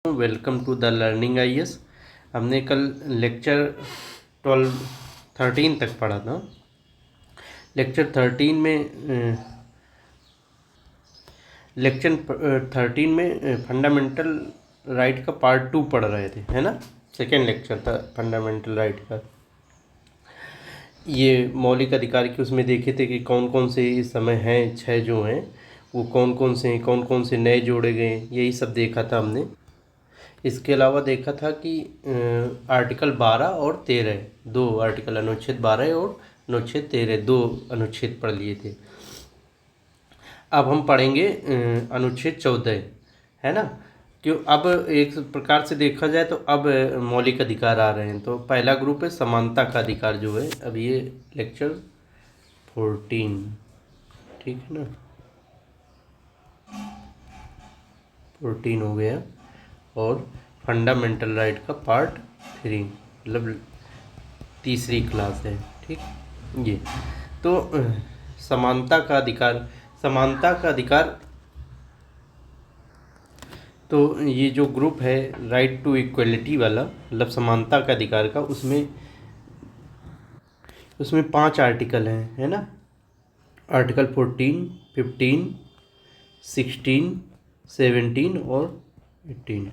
Welcome to the learning IAS. हमने कल lecture 13 तक पढ़ा था। लेक्चर 13 में फंडामेंटल राइट का पार्ट 2 पढ़ रहे थे, है ना। सेकेंड लेक्चर था फंडामेंटल राइट का। ये मौलिक अधिकार की उसमें देखे थे कि कौन कौन से इस समय हैं, 6 जो हैं वो कौन कौन से नए जोड़े गए, यही सब देखा था हमने। इसके अलावा देखा था कि आर्टिकल 12 और 13, दो आर्टिकल, अनुच्छेद 12 और अनुच्छेद 13, दो अनुच्छेद पढ़ लिए थे। अब हम पढ़ेंगे अनुच्छेद 14, है ना। क्यों, अब एक प्रकार से देखा जाए तो अब मौलिक अधिकार आ रहे हैं। तो पहला ग्रुप है समानता का अधिकार, जो है अब ये लेक्चर 14, ठीक है ना, 14 हो गया। और फंडामेंटल राइट का पार्ट 3, मतलब तीसरी क्लास है, ठीक। ये तो समानता का अधिकार, तो ये जो ग्रुप है राइट टू इक्वलिटी वाला, मतलब समानता का अधिकार का, उसमें 5 आर्टिकल हैं, है ना। आर्टिकल 14, 15, 16, 17 और 18,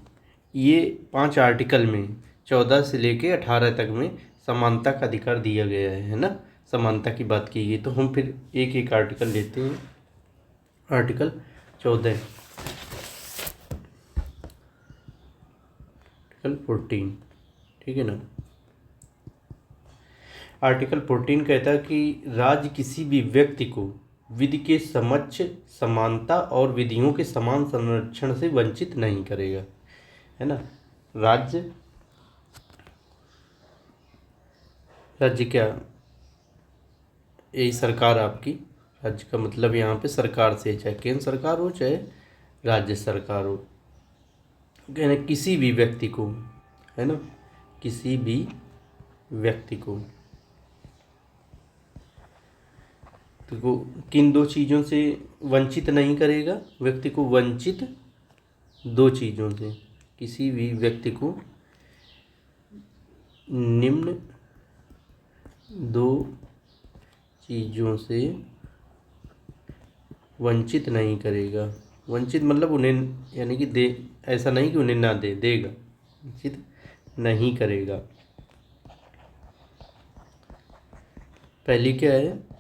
ये 5 आर्टिकल में 14 से लेके 18 तक में समानता का अधिकार दिया गया है ना। समानता की बात की गई, तो हम फिर एक एक आर्टिकल लेते हैं। आर्टिकल 14, आर्टिकल 14, ठीक है ना। आर्टिकल 14 कहता है कि राज्य किसी भी व्यक्ति को विधि के समक्ष समानता और विधियों के समान संरक्षण से वंचित नहीं करेगा, है ना। राज्य क्या, यही सरकार आपकी, राज्य का मतलब यहाँ पे सरकार से, चाहे केंद्र सरकार हो चाहे राज्य सरकार हो, कहना किसी भी व्यक्ति को, है ना, किसी भी व्यक्ति को, तो किन 2 चीज़ों से वंचित नहीं करेगा। व्यक्ति को वंचित 2 चीज़ों से, किसी भी व्यक्ति को निम्न 2 चीज़ों से वंचित नहीं करेगा। वंचित मतलब उन्हें, यानी कि दे, ऐसा नहीं कि उन्हें ना देगा, वंचित नहीं करेगा। पहली क्या है,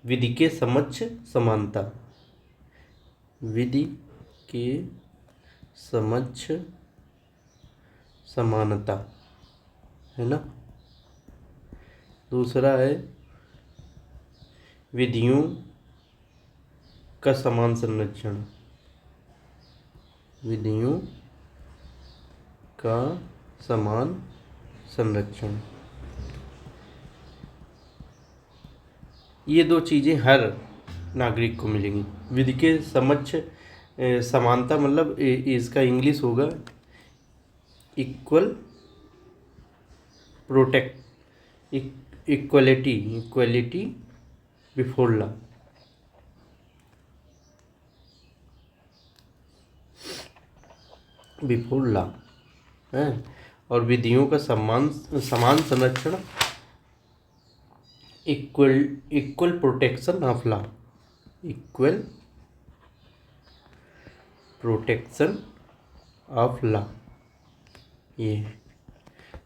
विधि के समक्ष समानता, विधि के समक्ष समानता, है ना। दूसरा है विधियों का समान संरक्षण, विधियों का समान संरक्षण। ये 2 चीज़ें हर नागरिक को मिलेंगी। विधि के समक्ष समानता मतलब इसका इंग्लिश होगा इक्वल इक्वलिटी बिफोर लॉ। है। और विधियों का समान संरक्षण, equal protection of law, equal protection of law. ये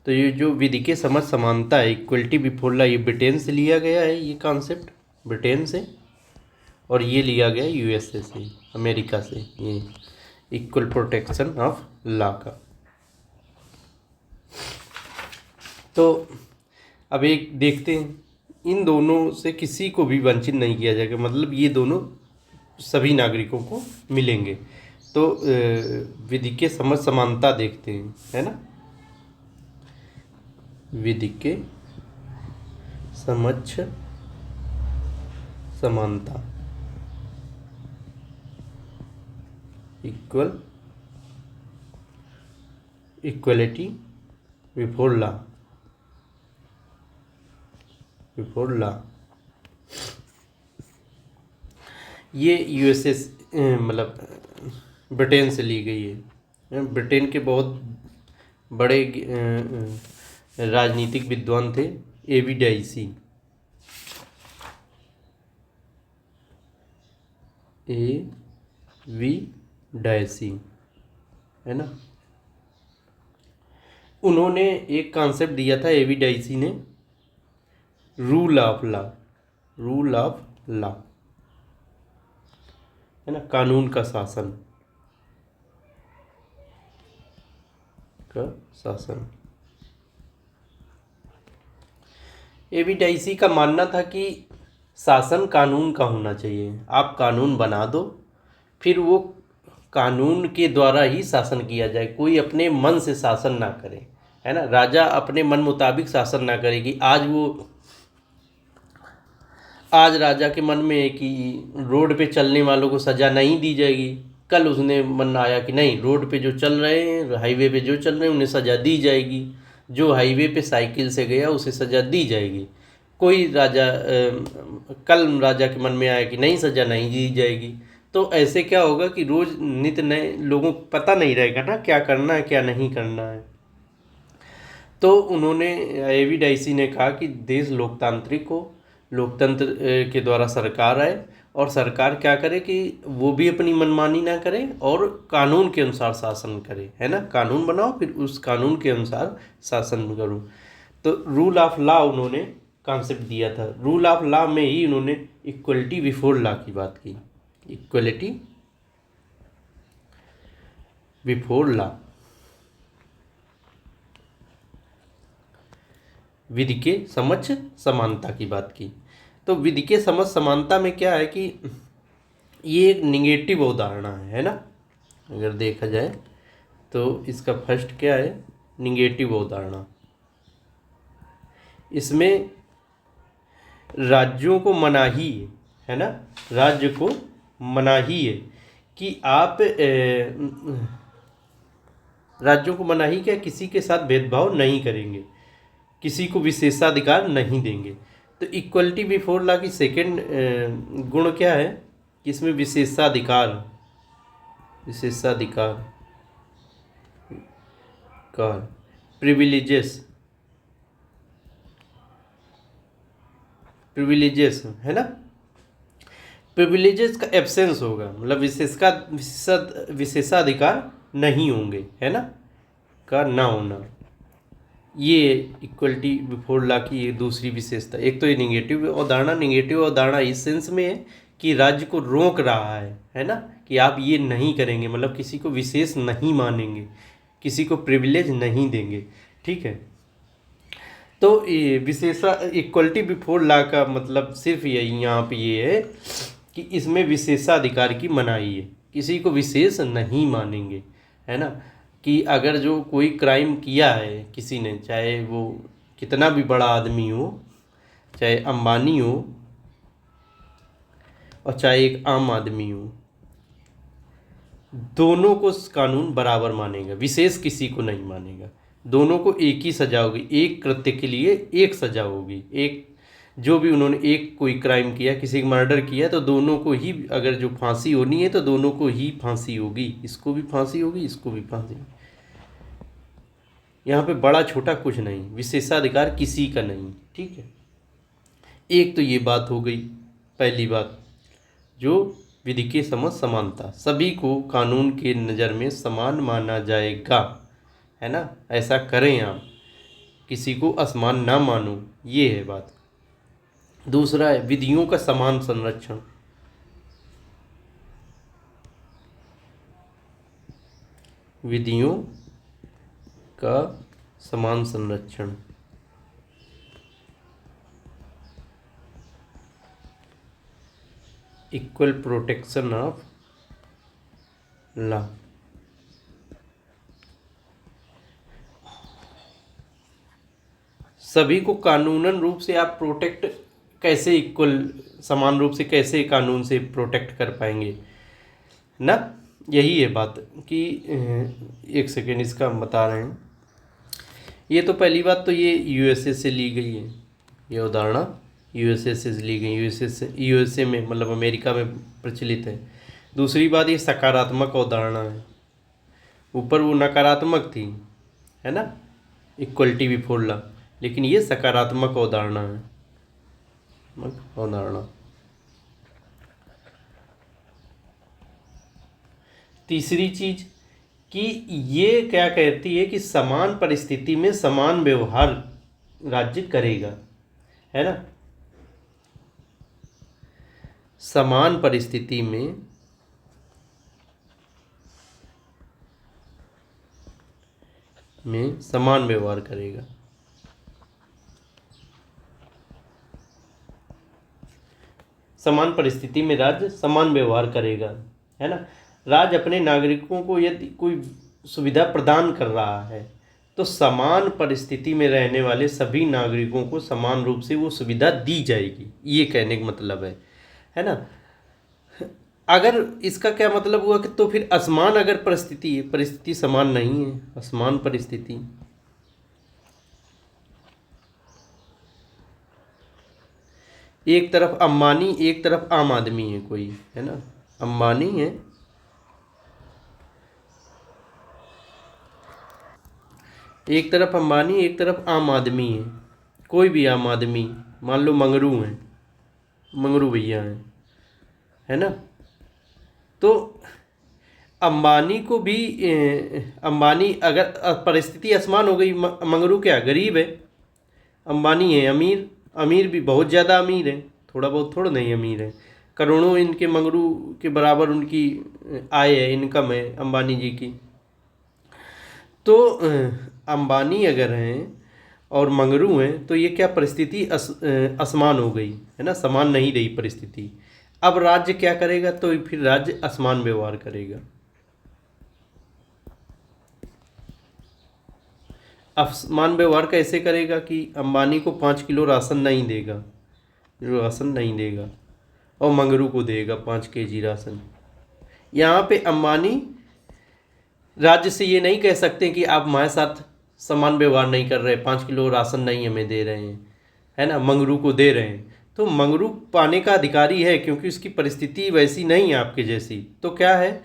तो ये जो विधि के समक्ष समानता है, इक्वलिटी बिफोर लॉ, ये ब्रिटेन से लिया गया है, ये कॉन्सेप्ट ब्रिटेन से, और ये लिया गया यूएसए से, अमेरिका से, ये इक्वल प्रोटेक्शन ऑफ लॉ का। तो अब एक देखते हैं, इन दोनों से किसी को भी वंचित नहीं किया जाएगा, मतलब ये दोनों सभी नागरिकों को मिलेंगे। तो विधि के समक्ष समानता देखते हैं, है ना। विधि के समक्ष समानता, इक्वलिटी बिफोर लॉ, ये यूएसए मतलब ब्रिटेन से ली गई है, ब्रिटेन के बहुत बड़े राजनीतिक विद्वान थे, एवी डाइसी। एवी डाइसी है ना, उन्होंने एक कॉन्सेप्ट दिया था एवी डाइसी ने, rule of law. Rule of law है ना, कानून का शासन, का शासन। एवी डाइसी का मानना था कि शासन कानून का होना चाहिए। आप कानून बना दो, फिर वो कानून के द्वारा ही शासन किया जाए, कोई अपने मन से शासन ना करे, है ना। राजा अपने मन मुताबिक शासन ना करे कि आज राजा के मन में है कि रोड पे चलने वालों को सज़ा नहीं दी जाएगी, कल उसने मन आया कि नहीं, रोड पे जो चल रहे हैं, हाईवे पे जो चल रहे हैं उन्हें सज़ा दी जाएगी, जो हाईवे पे साइकिल से गया उसे सज़ा दी जाएगी। कोई राजा कल राजा के मन में आया कि नहीं, सज़ा नहीं दी जाएगी। तो ऐसे क्या होगा कि रोज़ नित्य नए लोगों को पता नहीं रहेगा ना क्या करना है क्या नहीं करना है। तो उन्होंने, एवी डाइसी ने कहा कि देश लोकतांत्रिक हो, लोकतंत्र के द्वारा सरकार आए, और सरकार क्या करे कि वो भी अपनी मनमानी ना करे और कानून के अनुसार शासन करे, है ना। कानून बनाओ, फिर उस कानून के अनुसार शासन करो। तो रूल ऑफ लॉ उन्होंने कॉन्सेप्ट दिया था। रूल ऑफ लॉ में ही उन्होंने इक्वलिटी बिफोर लॉ की बात की, इक्वलिटी बिफोर लॉ, विधि के समक्ष समानता की बात की। तो विधि के समक्ष समानता में क्या है कि ये एक निगेटिव अवधारणा है ना, अगर देखा जाए तो इसका फर्स्ट क्या है, निगेटिव अवधारणा। इसमें राज्यों को मनाही है ना, राज्य को मनाही है कि आप राज्यों को मनाही क्या, किसी के साथ भेदभाव नहीं करेंगे, किसी को विशेषाधिकार नहीं देंगे। तो इक्वलिटी बिफोर लॉ की सेकंड गुण क्या है कि इसमें विशेषाधिकार, विशेषाधिकार कार, प्रिविलेजेस, प्रिविलेजेस है ना, प्रिविलेजेस का एब्सेंस होगा, मतलब विशेषाधिकार नहीं होंगे, है ना, का ना होना। ये इक्वलिटी बिफोर लॉ की ये दूसरी विशेषता। एक तो ये निगेटिव अवधारणा, निगेटिव अवधारणा इस सेंस में है कि राज्य को रोक रहा है ना, कि आप ये नहीं करेंगे, मतलब किसी को विशेष नहीं मानेंगे, किसी को प्रिविलेज नहीं देंगे, ठीक है। तो ये विशेषा इक्वलिटी बिफोर लॉ का मतलब सिर्फ यही यहाँ पे ये है कि इसमें विशेषाधिकार की मनाही है, किसी को विशेष नहीं मानेंगे, है ना। कि अगर जो कोई क्राइम किया है किसी ने, चाहे वो कितना भी बड़ा आदमी हो, चाहे अंबानी हो और चाहे एक आम आदमी हो, दोनों को कानून बराबर मानेगा, विशेष किसी को नहीं मानेगा। दोनों को एक ही सजा होगी, एक कृत्य के लिए एक सजा होगी। एक जो भी उन्होंने एक कोई क्राइम किया, किसी का मर्डर किया, तो दोनों को ही, अगर जो फांसी होनी है तो दोनों को ही फांसी होगी, इसको भी फांसी होगी, इसको भी फांसी। यहाँ पे बड़ा छोटा कुछ नहीं, विशेषाधिकार किसी का नहीं, ठीक है। एक तो ये बात हो गई, पहली बात जो विधि के समक्ष समानता, सभी को कानून के नज़र में समान माना जाएगा, है ना। ऐसा करें आप, किसी को असमान ना मानो, ये है बात। दूसरा है विधियों का समान संरक्षण। विधियों का समान संरक्षण, इक्वल प्रोटेक्शन ऑफ लॉ। सभी को कानूनन रूप से आप प्रोटेक्ट कैसे, इक्वल समान रूप से कैसे कानून से प्रोटेक्ट कर पाएंगे ना, यही है बात। कि एक सेकेंड इसका हम बता रहे हैं। ये तो पहली बात तो ये यूएसए से ली गई है, ये उदाहरण यूएसए से ली गई, यूएसए में मतलब अमेरिका में प्रचलित है। दूसरी बात ये सकारात्मक अवधारणा है, ऊपर वो नकारात्मक थी, है ना, इक्वलिटी बिफोर लॉ, लेकिन ये सकारात्मक अवधारणा है, अवधारणा। तीसरी चीज कि ये क्या कहती है कि समान परिस्थिति में समान व्यवहार राज्य करेगा, है ना। समान परिस्थिति में समान व्यवहार करेगा। समान परिस्थिति में राज्य समान व्यवहार करेगा, है ना। राज्य अपने नागरिकों को यदि कोई सुविधा प्रदान कर रहा है तो समान परिस्थिति में रहने वाले सभी नागरिकों को समान रूप से वो सुविधा दी जाएगी, ये कहने का मतलब है ना। अगर इसका क्या मतलब हुआ कि तो फिर असमान अगर परिस्थिति है, परिस्थिति समान नहीं है, असमान परिस्थिति, एक तरफ अंबानी एक तरफ आम आदमी है कोई, है ना, अंबानी है, एक तरफ अंबानी एक तरफ आम आदमी है, कोई भी आम आदमी, मान लो मंगरू हैं, मंगरू भैया हैं, है ना। तो अंबानी को भी अंबानी अगर परिस्थिति असमान हो गई, मंगरू क्या गरीब है, अंबानी है अमीर, अमीर भी बहुत ज़्यादा अमीर है, थोड़ा बहुत थोड़ा नहीं अमीर है, करोड़ों इनके मंगरू के बराबर उनकी आय है, इनकम है अंबानी जी की। तो अंबानी अगर हैं और मंगरू हैं तो ये क्या परिस्थिति असमान हो गई, है ना, समान नहीं रही परिस्थिति। अब राज्य क्या करेगा, तो फिर राज्य असमान व्यवहार करेगा। असमान व्यवहार कैसे करेगा कि अंबानी को 5 किलो राशन नहीं देगा, राशन नहीं देगा, और मंगरू को देगा 5 केजी राशन। यहाँ पे अंबानी राज्य से ये नहीं कह सकते कि आप हमारे साथ समान व्यवहार नहीं कर रहे, 5 किलो राशन नहीं हमें दे रहे हैं, है ना, मंगरू को दे रहे हैं। तो मंगरू पाने का अधिकारी है क्योंकि उसकी परिस्थिति वैसी नहीं है आपके जैसी। तो क्या है,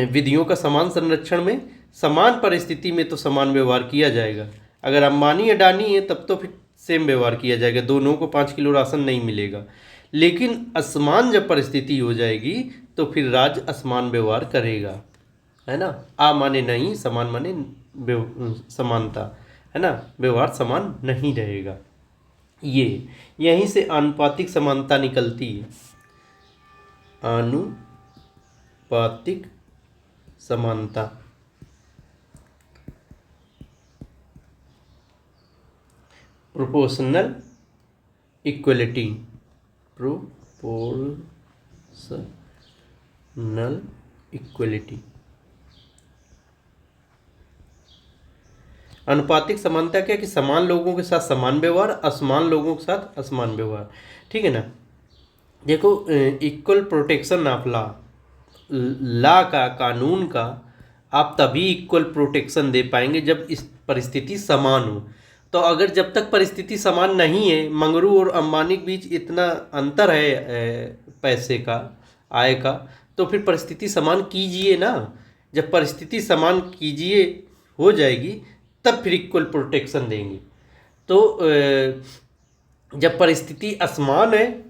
विधियों का समान संरक्षण में समान परिस्थिति में तो समान व्यवहार किया जाएगा। अगर अंबानी अडानी है तब तो फिर सेम व्यवहार किया जाएगा, दोनों को 5 किलो राशन नहीं मिलेगा। लेकिन असमान जब परिस्थिति हो जाएगी तो फिर राज्य असमान व्यवहार करेगा, है ना। आ माने नहीं, समान माने समानता, है ना, व्यवहार समान नहीं रहेगा। ये यहीं से आनुपातिक समानता निकलती है, आनुपातिक समानता। Proportional equality, proportional equality. अनुपातिक समानता क्या कि समान लोगों के साथ समान व्यवहार, असमान लोगों के साथ असमान व्यवहार, ठीक है ना। देखो, equal protection of law, law का, कानून का आप तभी इक्वल प्रोटेक्शन दे पाएंगे जब इस परिस्थिति समान हो। तो अगर जब तक परिस्थिति समान नहीं है, मंगरू और अंबानी के बीच इतना अंतर है पैसे का, आय का, तो फिर परिस्थिति समान कीजिए ना। जब परिस्थिति समान कीजिए हो जाएगी तब फिर इक्वल प्रोटेक्शन देंगे। तो जब परिस्थिति असमान है,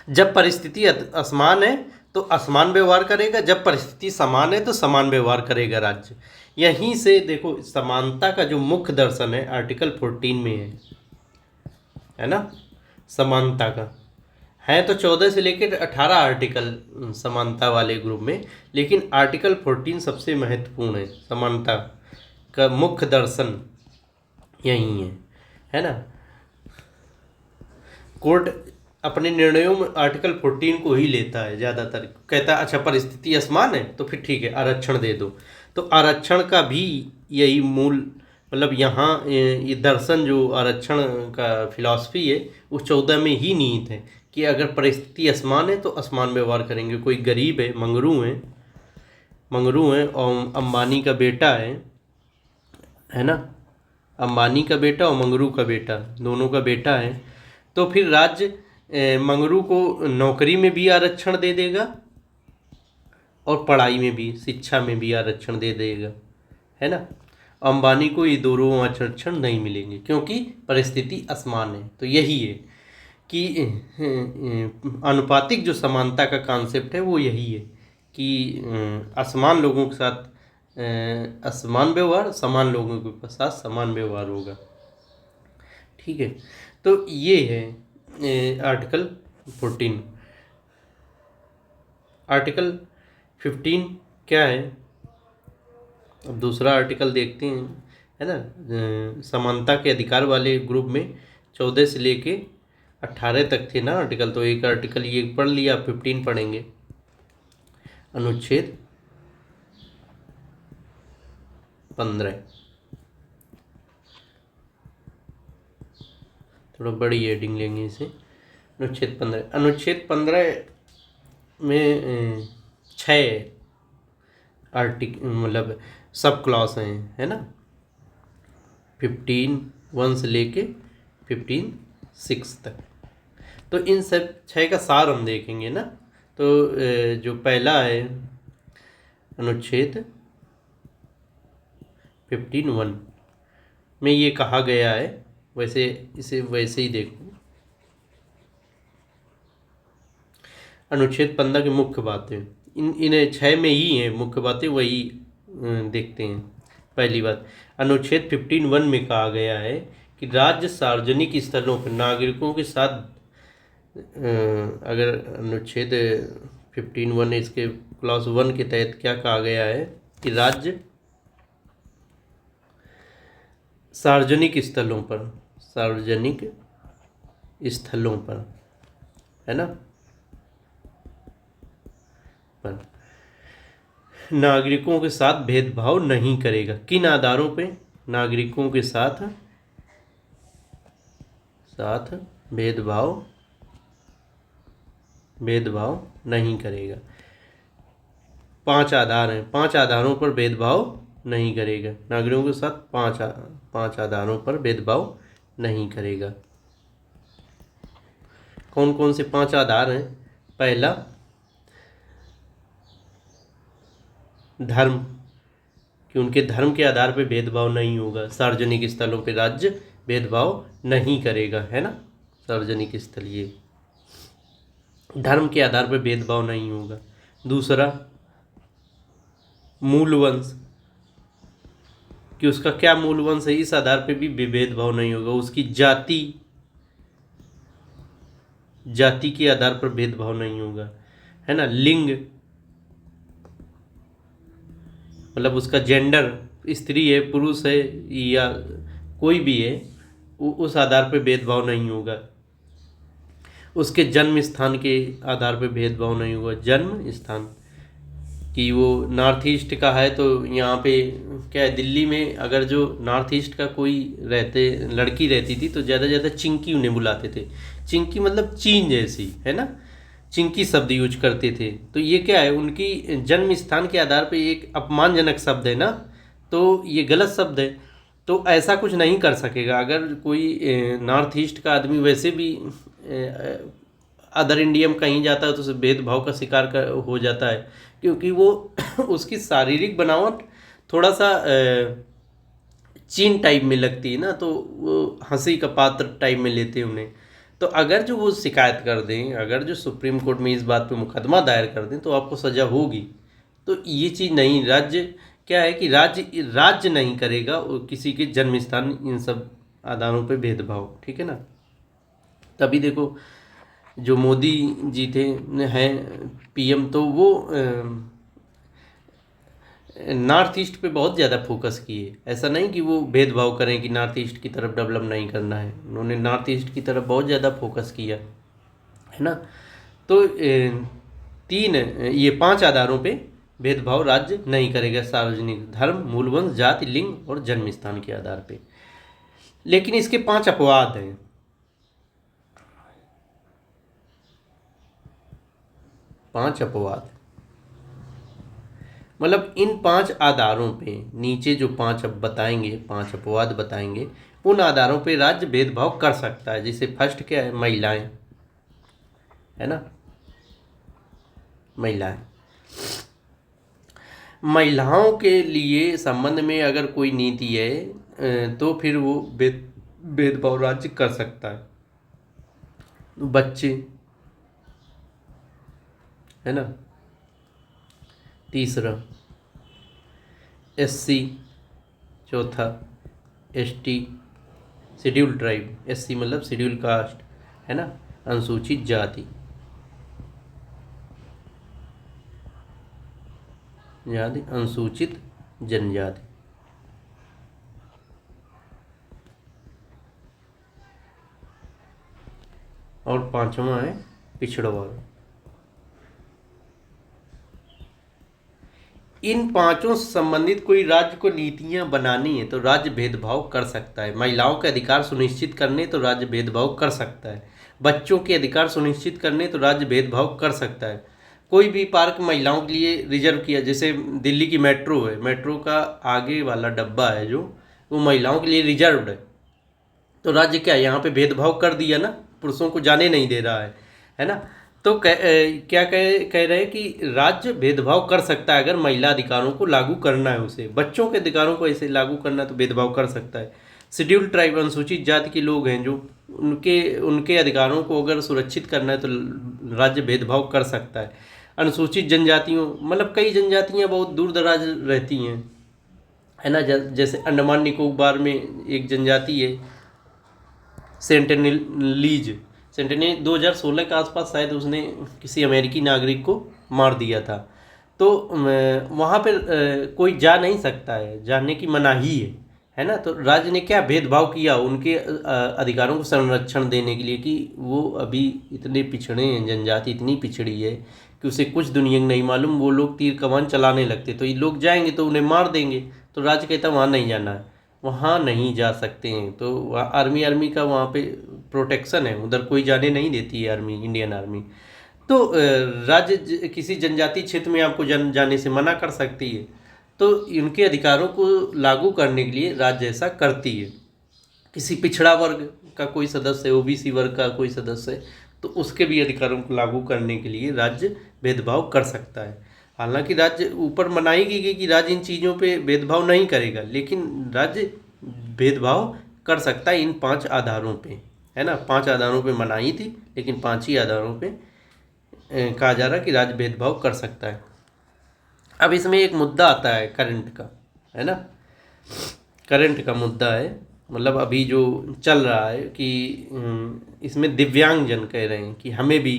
जब परिस्थिति असमान है तो असमान व्यवहार करेगा, जब परिस्थिति समान है तो समान व्यवहार करेगा राज्य। यहीं से देखो समानता का जो मुख्य दर्शन है आर्टिकल 14 में है ना, समानता का है तो 14 से लेकर 18 आर्टिकल समानता वाले ग्रुप में, लेकिन आर्टिकल 14 सबसे महत्वपूर्ण है। समानता का मुख्य दर्शन यही है ना। कोर्ट अपने निर्णयों में आर्टिकल 14 को ही लेता है ज़्यादातर, कहता है अच्छा परिस्थिति असमान है तो फिर ठीक है आरक्षण दे दो। तो आरक्षण का भी यही मूल मतलब यहाँ ये दर्शन जो आरक्षण का फिलॉसफी है उस 14 में ही निहित है कि अगर परिस्थिति असमान है तो असमान व्यवहार करेंगे। कोई गरीब है, मंगरू हैं और अंबानी का बेटा है ना, अंबानी का बेटा और मंगरू का बेटा, दोनों का बेटा है, तो फिर राज्य मंगरू को नौकरी में भी आरक्षण दे देगा और पढ़ाई में भी, शिक्षा में भी आरक्षण दे देगा, है ना। अंबानी को ये दोनों आरक्षण नहीं मिलेंगे क्योंकि परिस्थिति असमान है। तो यही है कि अनुपातिक जो समानता का कॉन्सेप्ट है वो यही है कि असमान लोगों के साथ असमान व्यवहार, समान लोगों के साथ समान व्यवहार होगा। ठीक है, तो ये है आर्टिकल 14। आर्टिकल 15 क्या है, अब दूसरा आर्टिकल देखते हैं, है ना। समानता के अधिकार वाले ग्रुप में 14 से लेके 18 तक थे ना आर्टिकल, तो एक आर्टिकल ये पढ़ लिया, 15 पढ़ेंगे। अनुच्छेद 15, थोड़ा बड़ी हेडिंग लेंगे इसे। अनुच्छेद 15 में 6 मतलब सब क्लॉज हैं, है ना। 15(1) से लेके 15(6) तक। तो इन सब 6 का सार हम देखेंगे ना। तो जो पहला है अनुच्छेद 15(1) में ये कहा गया है, वैसे इसे वैसे ही देखो। अनुच्छेद 15 की मुख्य बातें इन 6 में ही हैं, मुख्य बातें वही देखते हैं। पहली बात, अनुच्छेद 15(1) में कहा गया है कि राज्य सार्वजनिक स्थलों पर नागरिकों के साथ अगर अनुच्छेद 15(1) इसके क्लॉज 1 के तहत क्या कहा गया है कि राज्य सार्वजनिक स्थलों पर है ना, पर नागरिकों के साथ भेदभाव नहीं करेगा। किन आधारों पे? नागरिकों के साथ भेदभाव नहीं करेगा। 5 आधार हैं, 5 आधारों पर भेदभाव नहीं करेगा। नागरिकों के साथ 5 आधारों पर भेदभाव नहीं करेगा। कौन कौन से 5 आधार हैं? पहला, धर्म, कि उनके धर्म के आधार पर भेदभाव नहीं होगा। सार्वजनिक स्थलों पर राज्य भेदभाव नहीं करेगा, है ना। सार्वजनिक स्थल, ये धर्म के आधार पर भेदभाव नहीं होगा। दूसरा, मूल वंश, कि उसका क्या मूल वंश है, इस आधार पर भी भेदभाव नहीं होगा। उसकी जाति के आधार पर भेदभाव नहीं होगा, है ना। लिंग, मतलब उसका जेंडर, स्त्री है, पुरुष है या कोई भी है, उस आधार पर भेदभाव नहीं होगा। उसके जन्म स्थान के आधार पर भेदभाव नहीं होगा। जन्म स्थान, कि वो नॉर्थ ईस्ट का है तो यहाँ पे क्या है, दिल्ली में अगर जो नॉर्थ ईस्ट का कोई लड़की रहती थी तो ज़्यादा चिंकी उन्हें बुलाते थे। चिंकी मतलब चीन जैसी, है ना, चिंकी शब्द यूज करते थे। तो ये क्या है, उनकी जन्म स्थान के आधार पे एक अपमानजनक शब्द है ना, तो ये गलत शब्द है। तो ऐसा कुछ नहीं कर सकेगा अगर कोई नॉर्थ ईस्ट का आदमी वैसे भी अदर इंडिया में कहीं जाता है तो उसे भेदभाव का शिकार हो जाता है, क्योंकि वो उसकी शारीरिक बनावट थोड़ा सा चीन टाइप में लगती है ना, तो वो हंसी का पात्र टाइप में लेते हैं उन्हें। तो अगर जो वो शिकायत कर दें, अगर जो सुप्रीम कोर्ट में इस बात पे मुकदमा दायर कर दें तो आपको सज़ा होगी। तो ये चीज़ नहीं, राज्य क्या है कि राज्य नहीं करेगा किसी के जन्म स्थान इन सब आधारों पे भेदभाव, ठीक है ना। तभी देखो जो मोदी जी थे हैं पीएम, तो वो नॉर्थ ईस्ट पे बहुत ज़्यादा फोकस किए। ऐसा नहीं कि वो भेदभाव करें कि नॉर्थ ईस्ट की तरफ डेवलप नहीं करना है, उन्होंने नॉर्थ ईस्ट की तरफ बहुत ज़्यादा फोकस किया, है ना। तो 5 आधारों पे भेदभाव राज्य नहीं करेगा। सार्वजनिक, धर्म, मूल वंश, जाति, लिंग और जन्म स्थान के आधार पे। लेकिन इसके 5 अपवाद हैं। 5 अपवाद, मतलब इन 5 आधारों पे, नीचे जो 5 अब बताएंगे, 5 अपवाद बताएंगे, उन आधारों पे राज्य भेदभाव कर सकता है। जैसे फर्स्ट क्या है, महिलाएं, है ना, महिलाएं। महिलाओं के लिए संबंध में अगर कोई नीति है तो फिर वो भेदभाव राज्य कर सकता है। बच्चे, है ना। तीसरा एससी, चौथा एसटी, शेड्यूल ट्राइब, एससी मतलब शेड्यूल कास्ट, है ना, अनुसूचित जाति, अनुसूचित जनजाति। और पांचवा है पिछड़ा वर्ग। इन पांचों से संबंधित कोई राज्य को नीतियां बनानी है तो राज्य भेदभाव कर सकता है। महिलाओं के अधिकार सुनिश्चित करने तो राज्य भेदभाव कर सकता है। बच्चों के अधिकार सुनिश्चित करने तो राज्य भेदभाव कर सकता है। कोई भी पार्क महिलाओं के लिए रिजर्व किया, जैसे दिल्ली की मेट्रो है, मेट्रो का आगे वाला डब्बा है जो, वो महिलाओं के लिए रिजर्व्ड है, तो राज्य क्या यहाँ पे भेदभाव कर दिया ना, पुरुषों को जाने नहीं दे रहा है ना। तो क्या कह रहे हैं कि राज्य भेदभाव कर सकता है अगर महिला अधिकारों को लागू करना है उसे। बच्चों के अधिकारों को ऐसे लागू करना है तो भेदभाव कर सकता है। शेड्यूल ट्राइब, अनुसूचित जाति के लोग हैं जो, उनके अधिकारों को अगर सुरक्षित करना है तो राज्य भेदभाव कर सकता है। अनुसूचित जनजातियों मतलब कई जनजातियाँ बहुत दूर दराज रहती हैं, है ना। जैसे अंडमान निकोबार में एक जनजाति है सेंटिनलीज। सेंटिनली 2016 के आसपास शायद उसने किसी अमेरिकी नागरिक को मार दिया था। तो वहाँ पर कोई जा नहीं सकता है, जाने की मनाही है ना। तो राज्य ने क्या भेदभाव किया उनके अधिकारों को संरक्षण देने के लिए कि वो अभी इतने पिछड़े हैं, जनजाति इतनी पिछड़ी है कि उसे कुछ दुनिया नहीं मालूम, वो लोग तीर कमान चलाने लगते, तो ये लोग जाएंगे तो उन्हें मार देंगे। तो राज्य कहता वहाँ नहीं जाना है, वहाँ नहीं जा सकते हैं। तो वहाँ आर्मी का वहाँ पे प्रोटेक्शन है, उधर कोई जाने नहीं देती है आर्मी, इंडियन आर्मी। तो राज्य किसी जनजातीय क्षेत्र में आपको जाने से मना कर सकती है, तो इनके अधिकारों को लागू करने के लिए राज्य ऐसा करती है। किसी पिछड़ा वर्ग का कोई सदस्य है, ओबीसी वर्ग का कोई सदस्य है, तो उसके भी अधिकारों को लागू करने के लिए राज्य भेदभाव कर सकता है। हालांकि राज्य ऊपर मनाई गई कि राज्य इन चीज़ों पे भेदभाव नहीं करेगा, लेकिन राज्य भेदभाव कर सकता है इन 5 आधारों पे, है ना। 5 आधारों पे मनाही थी, लेकिन 5 ही आधारों पे कहा जा रहा है कि राज्य भेदभाव कर सकता है। अब इसमें एक मुद्दा आता है करंट का, है ना। करंट का मुद्दा है, मतलब अभी जो चल रहा है कि इसमें दिव्यांगजन कह रहे हैं कि हमें भी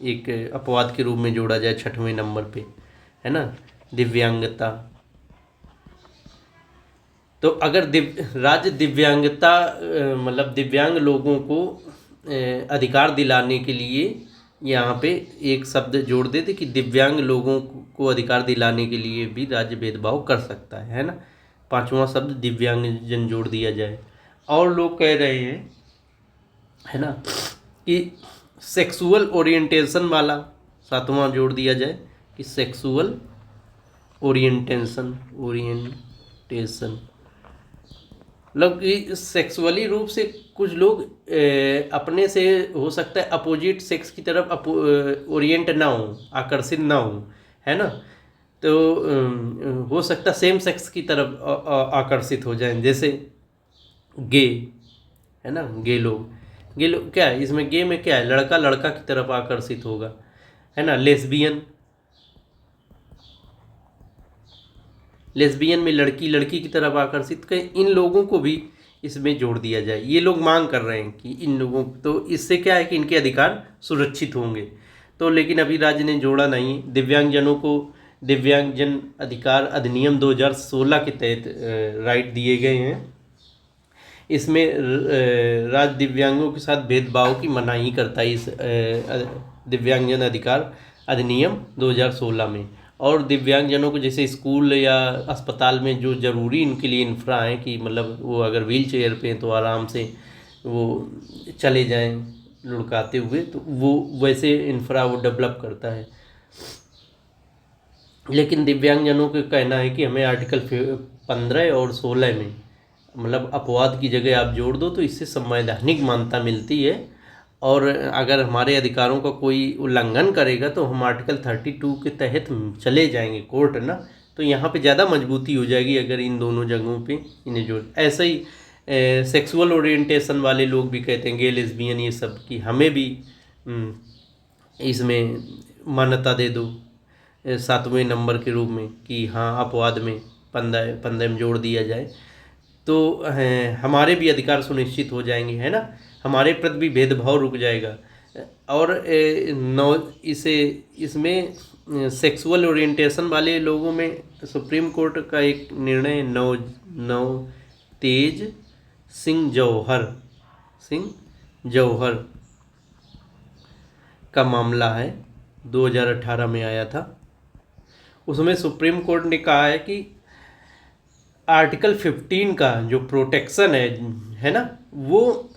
एक अपवाद के रूप में जोड़ा जाए 6वें नंबर पे, है ना, दिव्यांगता। तो अगर राज्य दिव्यांगता मतलब दिव्यांग लोगों को अधिकार दिलाने के लिए यहाँ पे एक शब्द जोड़ देते कि दिव्यांग लोगों को अधिकार दिलाने के लिए भी राज्य भेदभाव कर सकता है ना। 5वां शब्द दिव्यांगजन जोड़ दिया जाए। और लोग कह रहे हैं, है ना, कि सेक्सुअल ओरिएंटेशन वाला 7वां जोड़ दिया जाए कि सेक्सुअल ओरिएंटेशन मतलब कि सेक्सुअली रूप से कुछ लोग अपने से हो सकता है अपोजिट सेक्स की तरफ ओरिएंट ना हो, आकर्षित ना हो, है ना। तो हो सकता सेम सेक्स की तरफ आकर्षित हो जाएं, जैसे गे, है ना। गे लोग क्या है इसमें, गे में क्या है, लड़का लड़का की तरफ आकर्षित होगा, है ना। लेस्बियन में लड़की लड़की की तरफ आकर्षित, करें इन लोगों को भी इसमें जोड़ दिया जाए। ये लोग मांग कर रहे हैं कि इन लोगों, तो इससे क्या है कि इनके अधिकार सुरक्षित होंगे। तो लेकिन अभी राज्य ने जोड़ा नहीं। दिव्यांगजनों को दिव्यांगजन अधिकार अधिनियम 2016 के तहत राइट दिए गए हैं। इसमें राज्य दिव्यांगों के साथ भेदभाव की मनाही करता है इस दिव्यांगजन अधिकार अधिनियम 2016 में। और दिव्यांगजनों को जैसे स्कूल या अस्पताल में जो ज़रूरी इनके लिए इंफ्रा है कि मतलब वो अगर व्हील चेयर पे हैं तो आराम से वो चले जाएं लुढ़काते हुए, तो वो वैसे इंफ्रा वो डेवलप करता है। लेकिन दिव्यांगजनों का कहना है कि हमें आर्टिकल 15 और 16 में मतलब अपवाद की जगह आप जोड़ दो तो इससे संवैधानिक मान्यता मिलती है। और अगर हमारे अधिकारों का कोई उल्लंघन करेगा तो हम आर्टिकल 32 के तहत चले जाएंगे कोर्ट ना, तो तो यहाँ पे ज़्यादा मजबूती हो जाएगी अगर इन दोनों जगहों पे इन्हें जोड़। ऐसा ही सेक्सुअल ओरिएंटेशन वाले लोग भी कहते हैं, गे लेस्बियन ये सब, कि हमें भी इसमें मान्यता दे दो 7वें नंबर के रूप में, कि हाँ अपवाद में पंदे में जोड़ दिया जाए, तो हमारे भी अधिकार सुनिश्चित हो जाएंगे, है ना, हमारे प्रति भी भेदभाव रुक जाएगा। और इसमें सेक्सुअल ओरिएंटेशन वाले लोगों में सुप्रीम कोर्ट का एक निर्णय नवतेज सिंह जौहर का मामला है, 2018 में आया था। उसमें सुप्रीम कोर्ट ने कहा है कि आर्टिकल 15 का जो प्रोटेक्शन है ना, वो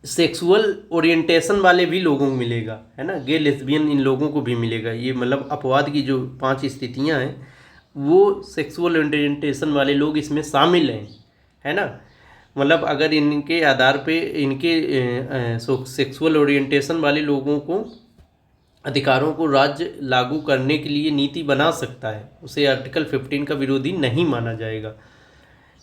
सेक्सुअल ओरिएंटेशन वाले भी लोगों को मिलेगा, है ना, गे लेस्बियन इन लोगों को भी मिलेगा। ये मतलब अपवाद की जो 5 स्थितियां हैं वो सेक्सुअल ओरिएंटेशन वाले लोग इसमें शामिल हैं, है ना। मतलब अगर इनके आधार पे इनके सेक्सुअल ओरिएंटेशन वाले लोगों को अधिकारों को राज्य लागू करने के लिए नीति बना सकता है, उसे आर्टिकल 15 का विरोधी नहीं माना जाएगा।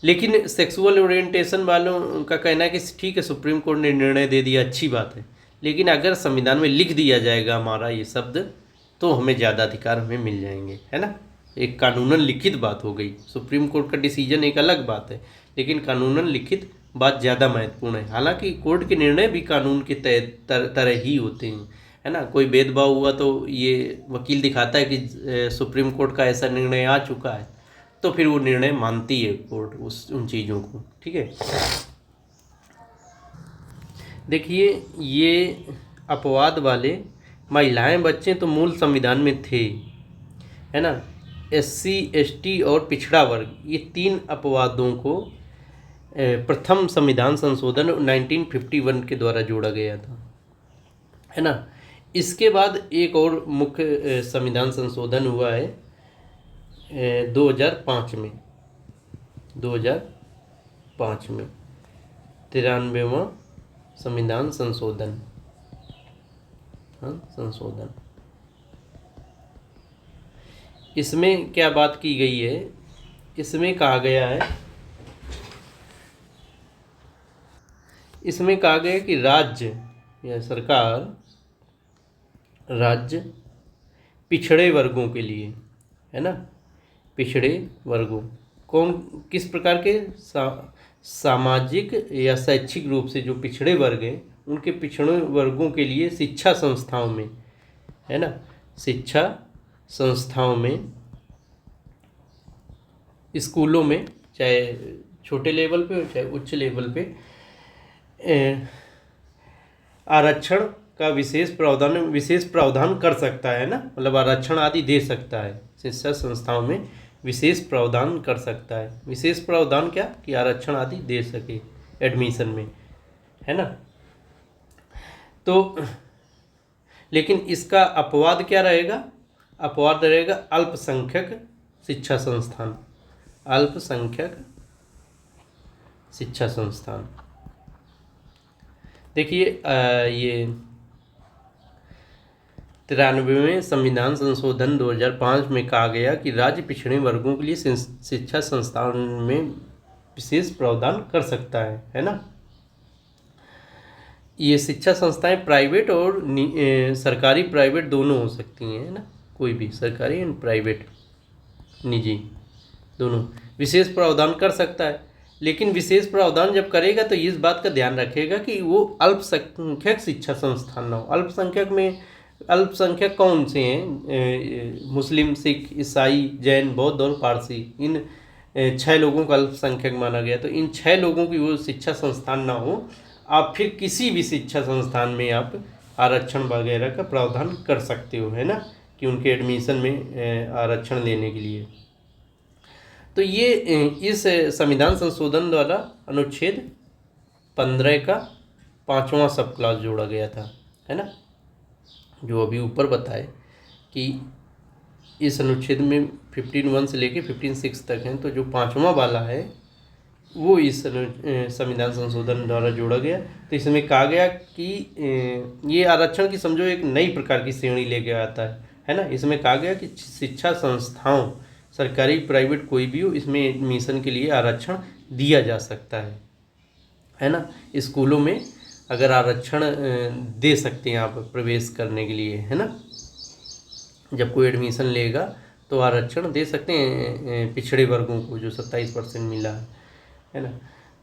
लेकिन सेक्सुअल ओरिएंटेशन वालों का कहना है कि ठीक है, सुप्रीम कोर्ट ने निर्णय दे दिया, अच्छी बात है, लेकिन अगर संविधान में लिख दिया जाएगा हमारा ये शब्द, तो हमें ज़्यादा अधिकार हमें मिल जाएंगे, है ना। एक कानूनन लिखित बात हो गई। सुप्रीम कोर्ट का डिसीजन एक अलग बात है, लेकिन कानूनन लिखित बात ज़्यादा महत्वपूर्ण है। हालांकि कोर्ट के निर्णय भी कानून के तरह ही होते हैं, है ना। कोई भेदभाव हुआ तो ये वकील दिखाता है कि सुप्रीम कोर्ट का ऐसा निर्णय आ चुका है, तो फिर वो निर्णय मानती है कोर्ट उन चीज़ों को, ठीक है। देखिए, ये अपवाद वाले महिलाएं बच्चे तो मूल संविधान में थे, है ना। SC ST और पिछड़ा वर्ग, ये 3 अपवादों को प्रथम संविधान संशोधन 1951 के द्वारा जोड़ा गया था, है ना। इसके बाद एक और मुख्य संविधान संशोधन हुआ है 2005 में 93वां संविधान संशोधन, इसमें क्या बात की गई है, इसमें कहा गया कि राज्य या सरकार पिछड़े वर्गों के लिए, है ना, पिछड़े वर्गों किस प्रकार के सामाजिक या शैक्षिक रूप से जो पिछड़े वर्ग हैं, उनके पिछड़े वर्गों के लिए शिक्षा संस्थाओं में, है ना, शिक्षा संस्थाओं में, स्कूलों में, चाहे छोटे लेवल पे हो चाहे उच्च लेवल पे, आरक्षण का विशेष प्रावधान कर सकता है ना, मतलब आरक्षण आदि दे सकता है, शिक्षा संस्थाओं में विशेष प्रावधान कर सकता है। विशेष प्रावधान क्या, कि आरक्षण आदि दे सके एडमिशन में, है ना। तो लेकिन इसका अपवाद क्या रहेगा, अपवाद रहेगा अल्पसंख्यक शिक्षा संस्थान, अल्पसंख्यक शिक्षा संस्थान। देखिए, ये 93वें संविधान संशोधन 2005 में कहा गया कि राज्य पिछड़े वर्गों के लिए शिक्षा संस्थान में विशेष प्रावधान कर सकता है ना। ये शिक्षा संस्थाएं प्राइवेट और सरकारी प्राइवेट दोनों हो सकती हैं, है ना, कोई भी सरकारी एंड प्राइवेट निजी दोनों विशेष प्रावधान कर सकता है। लेकिन विशेष प्रावधान जब करेगा तो इस बात का ध्यान रखेगा कि वो अल्पसंख्यक शिक्षा संस्थान ना हो। अल्पसंख्यक कौन से हैं, मुस्लिम, सिख, ईसाई, जैन, बौद्ध और पारसी, इन 6 लोगों को अल्पसंख्यक माना गया। तो इन 6 लोगों की वो शिक्षा संस्थान ना हो, आप फिर किसी भी शिक्षा संस्थान में आप आरक्षण वगैरह का प्रावधान कर सकते हो, है ना, कि उनके एडमिशन में आरक्षण लेने के लिए। तो ये इस संविधान संशोधन द्वारा अनुच्छेद 15 का 5वां सब क्लास जोड़ा गया था, है ना, जो अभी ऊपर बताए कि इस अनुच्छेद में 15(1) से लेके 15(6) तक हैं। तो जो 5वां वाला है वो इस संविधान संशोधन द्वारा जोड़ा गया। तो इसमें कहा गया कि ये आरक्षण की समझो एक नई प्रकार की श्रेणी लेके आता है ना। इसमें कहा गया कि शिक्षा संस्थाओं, सरकारी प्राइवेट कोई भी हो, इसमें एडमिशन के लिए आरक्षण दिया जा सकता है ना। स्कूलों में अगर आरक्षण दे सकते हैं आप प्रवेश करने के लिए, है ना। जब कोई एडमिशन लेगा तो आरक्षण दे सकते हैं पिछड़े वर्गों को, जो 27% मिला है ना।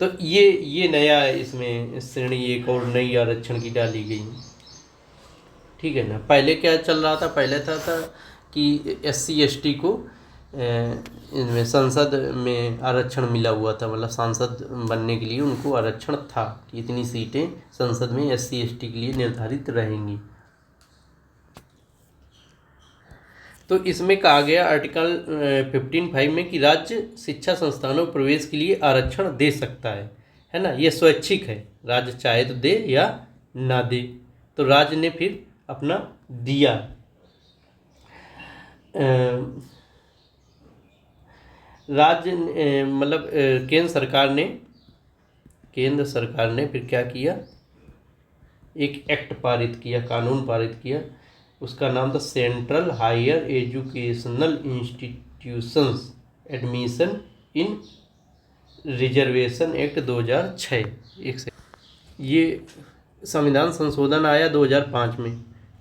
तो ये नया इसमें श्रेणी एक और नई आरक्षण की डाली गई, ठीक है ना। पहले क्या चल रहा था, पहले था कि SC ST को इनमें संसद में आरक्षण मिला हुआ था, मतलब सांसद बनने के लिए उनको आरक्षण था कि इतनी सीटें संसद में SC ST के लिए निर्धारित रहेंगी। तो इसमें कहा गया आर्टिकल 15(5) में कि राज्य शिक्षा संस्थानों प्रवेश के लिए आरक्षण दे सकता है ना। ये स्वैच्छिक है, राज्य चाहे तो दे या ना दे। तो राज्य ने फिर अपना दिया। राज्य मतलब केंद्र सरकार ने फिर क्या किया, एक एक्ट पारित किया, कानून पारित किया। उसका नाम था central higher educational institutions admission in reservation act 2006। ये संविधान संशोधन आया 2005 में।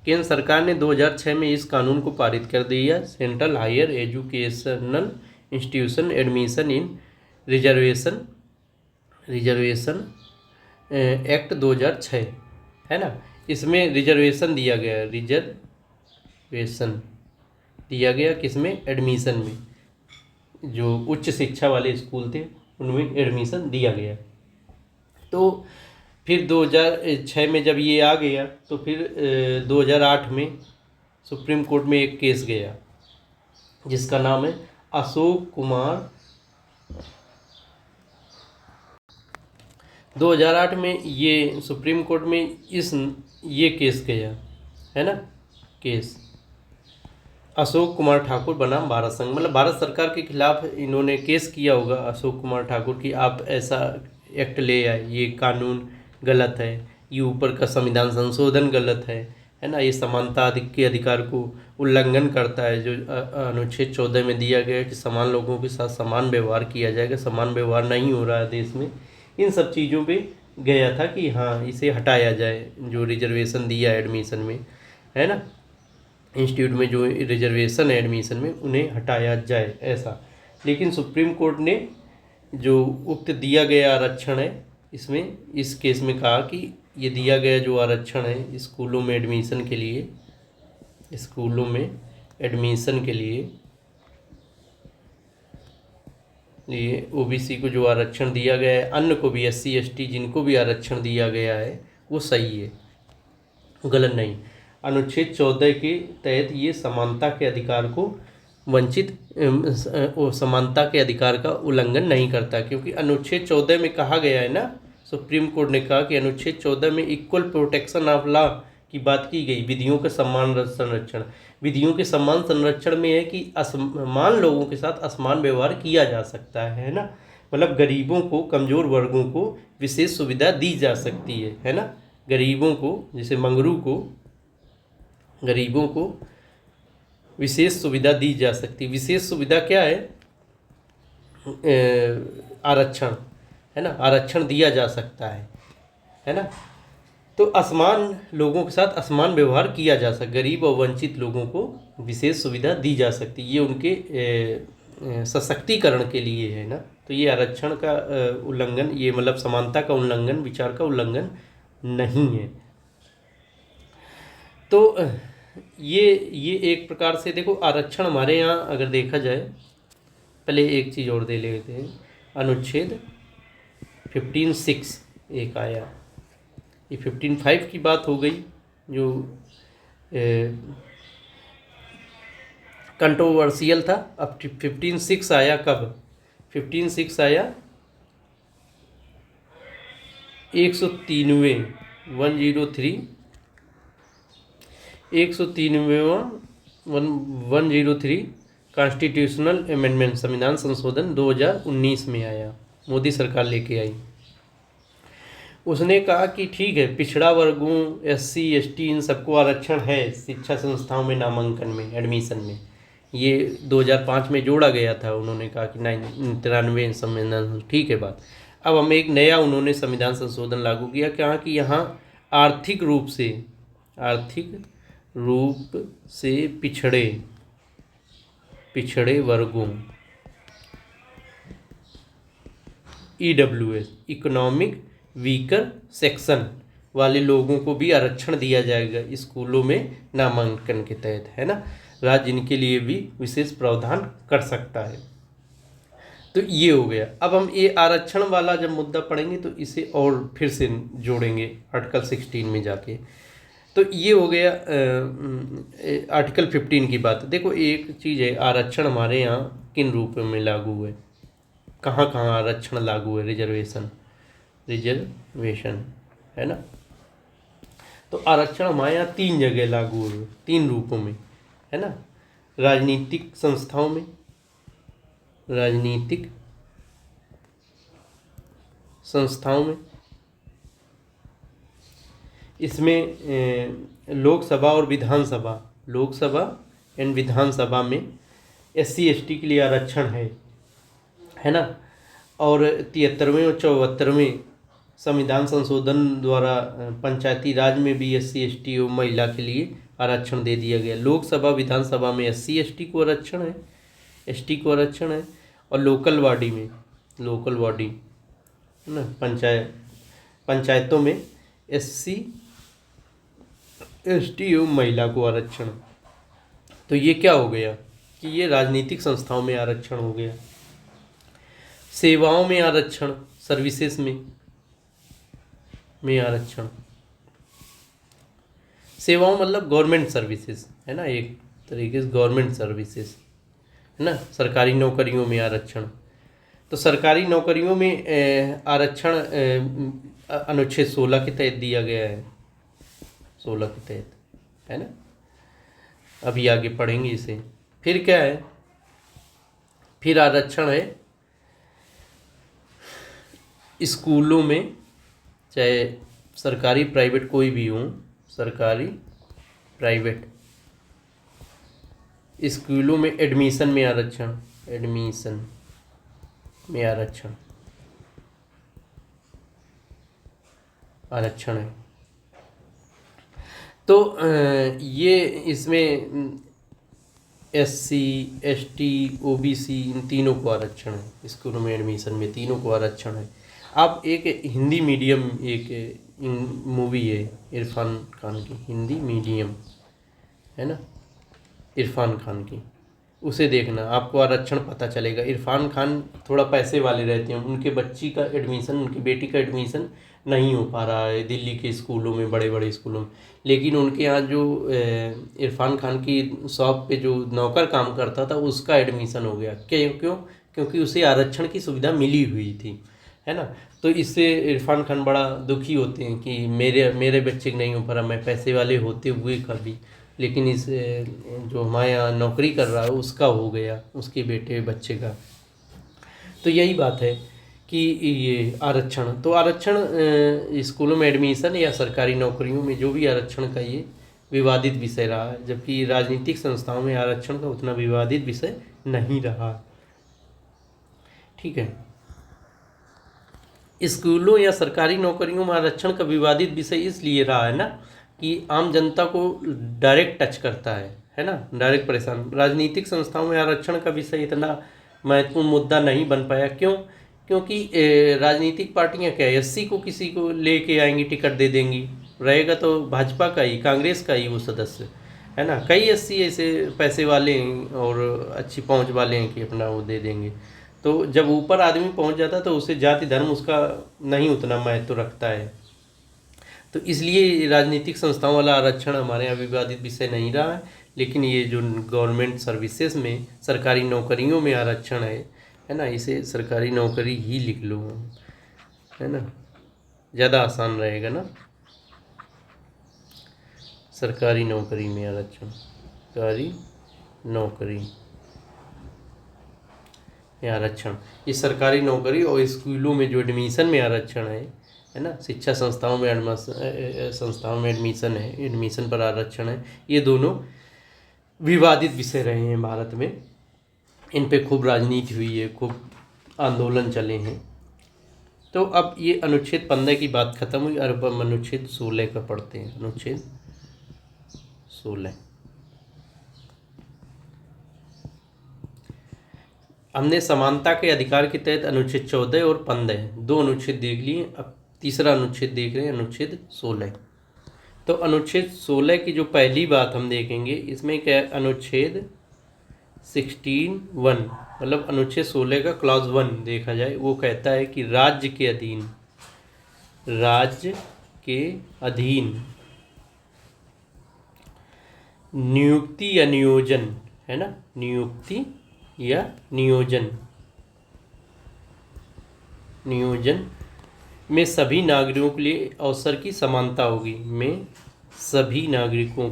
केंद्र सरकार ने 2006 में इस कानून को पारित कर दिया, central higher educational institution admission in reservation act 2006, है ना। इसमें रिजर्वेशन दिया गया किसमें, एडमिशन में। जो उच्च शिक्षा वाले स्कूल थे उनमें एडमिशन दिया गया। तो फिर 2006 में जब ये आ गया तो फिर 2008 में सुप्रीम कोर्ट में एक केस गया जिसका नाम है अशोक कुमार। 2008 में ये सुप्रीम कोर्ट में ये केस गया, है ना। केस अशोक कुमार ठाकुर बनाम भारत संघ, मतलब भारत सरकार के खिलाफ इन्होंने केस किया होगा अशोक कुमार ठाकुर कि आप ऐसा एक्ट ले आए, ये कानून गलत है, ये ऊपर का संविधान संशोधन गलत है ना। ये समानता के अधिकार को उल्लंघन करता है, जो अनुच्छेद 14 में दिया गया है कि समान लोगों के साथ समान व्यवहार किया जाएगा। समान व्यवहार नहीं हो रहा है देश में। इन सब चीज़ों पे गया था कि हाँ इसे हटाया जाए, जो रिजर्वेशन दिया एडमिशन में, है ना। इंस्टीट्यूट में जो रिजर्वेशन है एडमिशन में, उन्हें हटाया जाए ऐसा। लेकिन सुप्रीम कोर्ट ने जो उक्त दिया गया आरक्षण है, इसमें इस केस में कहा कि ये दिया गया जो आरक्षण है स्कूलों में एडमिशन के लिए, ये OBC को जो आरक्षण दिया गया है, अन्य को भी SC ST जिनको भी आरक्षण दिया गया है वो सही है, गलत नहीं। अनुच्छेद 14 के तहत ये समानता के अधिकार को समानता के अधिकार का उल्लंघन नहीं करता, क्योंकि अनुच्छेद 14 में कहा गया है ना, सुप्रीम कोर्ट ने कहा कि अनुच्छेद 14 में इक्वल प्रोटेक्शन ऑफ लॉ की बात की गई। विधियों के समान संरक्षण, विधियों के समान संरक्षण में है कि असमान लोगों के साथ असमान व्यवहार किया जा सकता है ना। मतलब गरीबों को, कमज़ोर वर्गों को विशेष सुविधा दी जा सकती है ना। गरीबों को, जैसे मंगरू को, गरीबों को विशेष सुविधा दी जा सकती। विशेष सुविधा क्या है, आरक्षण, है ना। आरक्षण दिया जा सकता है ना। तो असमान लोगों के साथ असमान व्यवहार किया जा सकता, गरीब और वंचित लोगों को विशेष सुविधा दी जा सकती। ये उनके सशक्तिकरण के लिए है ना। तो ये आरक्षण का उल्लंघन, ये मतलब समानता का उल्लंघन, विचार का उल्लंघन नहीं है। तो ये एक प्रकार से देखो आरक्षण हमारे यहाँ अगर देखा जाए, पहले एक चीज़ और दे लेते हैं। अनुच्छेद 15(6) एक आया, ये 15(5) की बात हो गई जो कंट्रोवर्शियल था। अब 15(6) आया कब, 15(6) आया 103वें 103 कॉन्स्टिट्यूशनल अमेंडमेंट, संविधान संशोधन 2019 में आया, मोदी सरकार लेके आई। उसने कहा कि ठीक है, पिछड़ा वर्गों, SC ST इन सबको आरक्षण है शिक्षा संस्थाओं में नामांकन में, एडमिशन में। ये 2005 में जोड़ा गया था। उन्होंने कहा कि 93 संविधान, ठीक है बात। अब हम एक नया उन्होंने संविधान संशोधन लागू किया, क्या कि यहाँ आर्थिक रूप से पिछड़े वर्गों, EWS, इकोनॉमिक वीकर सेक्शन वाले लोगों को भी आरक्षण दिया जाएगा स्कूलों में नामांकन के तहत, है ना। राज्य इनके लिए भी विशेष प्रावधान कर सकता है। तो ये हो गया। अब हम ये आरक्षण वाला जब मुद्दा पढ़ेंगे तो इसे और फिर से जोड़ेंगे आर्टिकल 16 में जाके। तो ये हो गया आर्टिकल 15 की बात। देखो एक चीज़ है, आरक्षण हमारे यहाँ किन रूपों में लागू है, कहाँ कहाँ आरक्षण लागू है, रिजर्वेशन है ना। तो आरक्षण हमारे यहाँ 3 जगह लागू है, 3 रूपों में, है ना। राजनीतिक संस्थाओं में इसमें लोकसभा एंड विधानसभा में SC ST के लिए आरक्षण है ना। और 73वें और 74वें संविधान संशोधन द्वारा पंचायती राज में भी SC ST और महिला के लिए आरक्षण दे दिया गया। लोकसभा विधानसभा में SC ST को आरक्षण है, और लोकल बॉडी है ना, पंचायतों में SC ST और महिला को आरक्षण। तो ये क्या हो गया कि ये राजनीतिक संस्थाओं में आरक्षण हो गया। सेवाओं में आरक्षण, सर्विसेज में आरक्षण, सेवाओं मतलब गवर्नमेंट सर्विसेज, है ना, एक तरीके से गवर्नमेंट सर्विसेज, है ना। सरकारी नौकरियों में आरक्षण, तो सरकारी नौकरियों में आरक्षण अनुच्छेद 16 के तहत दिया गया है, 16 के तहत, है ना। अभी आगे पढ़ेंगे इसे। फिर क्या है, फिर आरक्षण है स्कूलों में, चाहे सरकारी प्राइवेट कोई भी हो, सरकारी प्राइवेट स्कूलों में एडमिशन में आरक्षण है। तो ये इसमें SC ST OBC इन तीनों को आरक्षण है स्कूलों में एडमिशन में, तीनों को आरक्षण है। अब एक हिंदी मीडियम एक मूवी है इरफान खान की, हिंदी मीडियम, है ना, इरफान खान की, उसे देखना, आपको आरक्षण पता चलेगा। इरफान खान थोड़ा पैसे वाले रहते हैं, उनके उनकी बेटी का एडमिशन नहीं हो पा रहा है दिल्ली के स्कूलों में, बड़े बड़े स्कूलों में। लेकिन उनके यहाँ जो इरफान खान की शॉप पे जो नौकर काम करता था उसका एडमिशन हो गया। क्योंकि उसे आरक्षण की सुविधा मिली हुई थी, है ना। तो इससे इरफान खान बड़ा दुखी होते हैं कि मेरे बच्चे नहीं हो पा रहा, मैं पैसे वाले होते हुए कभी, लेकिन इस जो हमारे यहाँ नौकरी कर रहा है उसका हो गया, उसके बेटे बच्चे का। तो यही बात है कि ये आरक्षण, तो आरक्षण स्कूलों में एडमिशन या सरकारी नौकरियों में जो भी आरक्षण का ये विवादित विषय रहा है, जबकि राजनीतिक संस्थाओं में आरक्षण का उतना विवादित विषय नहीं रहा। ठीक है, स्कूलों या सरकारी नौकरियों में आरक्षण का विवादित विषय इसलिए रहा है ना कि आम जनता को डायरेक्ट टच करता है ना, डायरेक्ट परेशान। राजनीतिक संस्थाओं में आरक्षण का विषय इतना महत्वपूर्ण मुद्दा नहीं बन पाया। क्योंकि राजनीतिक पार्टियां क्या है, SC को किसी को लेके आएंगी, टिकट दे देंगी, रहेगा तो भाजपा का ही, कांग्रेस का ही वो सदस्य, है ना। कई SC ऐसे पैसे वाले हैं और अच्छी पहुंच वाले हैं कि अपना वो दे देंगे। तो जब ऊपर आदमी पहुंच जाता है तो उसे जाति धर्म उसका नहीं उतना महत्व रखता है। तो इसलिए राजनीतिक संस्थाओं वाला आरक्षण हमारे यहाँ विवादित विषय नहीं रहा है। लेकिन ये जो गवर्नमेंट सर्विसेज में, सरकारी नौकरियों में आरक्षण है ना, इसे सरकारी नौकरी ही लिख लो, है ना, ज़्यादा आसान रहेगा ना। सरकारी नौकरी में आरक्षण, सरकारी नौकरी में आरक्षण, ये सरकारी नौकरी और स्कूलों में जो एडमिशन में आरक्षण है है ना। शिक्षा संस्थाओं में एडमिशन है, एडमिशन पर आरक्षण है, ये दोनों विवादित विषय रहे हैं भारत में। इन पे खूब राजनीति हुई है, खूब आंदोलन चले हैं। तो अब ये अनुच्छेद 15 की बात खत्म हुई, और अब हम अनुच्छेद 16 का पढ़ते हैं। अनुच्छेद 16 हमने समानता के अधिकार के तहत अनुच्छेद 14 और 15 दो अनुच्छेद देख लिए। अब तीसरा अनुच्छेद देख रहे हैं, अनुच्छेद 16। तो अनुच्छेद 16 की जो पहली बात हम देखेंगे, इसमें क्या है, अनुच्छेद 16(1) मतलब अनुच्छेद 16 का क्लॉज 1 देखा जाए, वो कहता है कि राज्य के अधीन नियुक्ति या नियोजन, है ना, नियुक्ति या नियोजन में सभी नागरिकों के लिए अवसर की समानता होगी। में सभी नागरिकों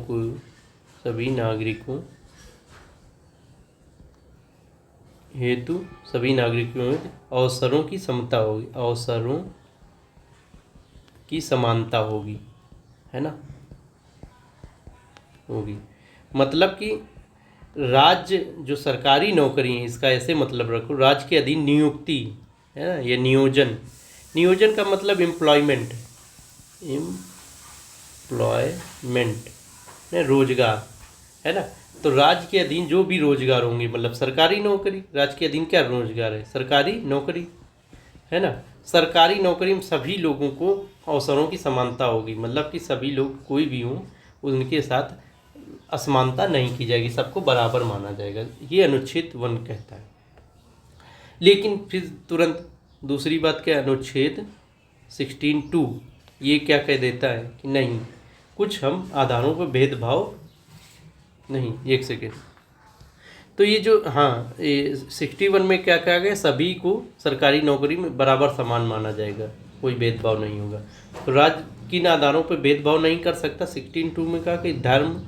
हेतु सभी नागरिकों में अवसरों की समता होगी, अवसरों की समानता होगी, है ना, होगी। मतलब कि राज्य जो सरकारी नौकरी है, इसका ऐसे मतलब रखो, राज्य के अधीन नियुक्ति, है ना, ये नियोजन का मतलब एम्प्लॉयमेंट रोजगार, है ना। तो राज्य के अधीन जो भी रोजगार होंगे, मतलब सरकारी नौकरी, राज्य के अधीन क्या रोजगार है, सरकारी नौकरी, है ना। सरकारी नौकरी में सभी लोगों को अवसरों की समानता होगी, मतलब कि सभी लोग कोई भी हों, उनके साथ असमानता नहीं की जाएगी, सबको बराबर माना जाएगा, ये अनुच्छेद 1 कहता है। लेकिन फिर तुरंत दूसरी बात क्या, अनुच्छेद 16(2) ये क्या कह देता है कि नहीं, कुछ हम आधारों पर भेदभाव नहीं। एक सेकेंड, तो ये जो ये 61 में क्या कहा गया, सभी को सरकारी नौकरी में बराबर समान माना जाएगा, कोई भेदभाव नहीं होगा। तो राज्य किन आधारों पर भेदभाव नहीं कर सकता, 16(2) में कहा कि धर्म,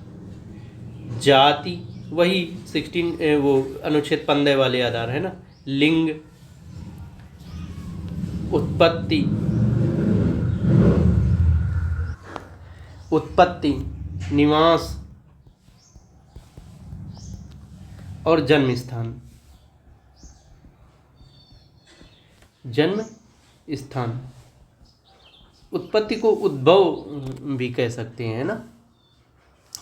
जाति, वही 16 वो अनुच्छेद 15 वाले आधार, है ना, लिंग, उत्पत्ति, निवास और जन्म स्थान। उत्पत्ति को उद्भव भी कह सकते हैं, है ना।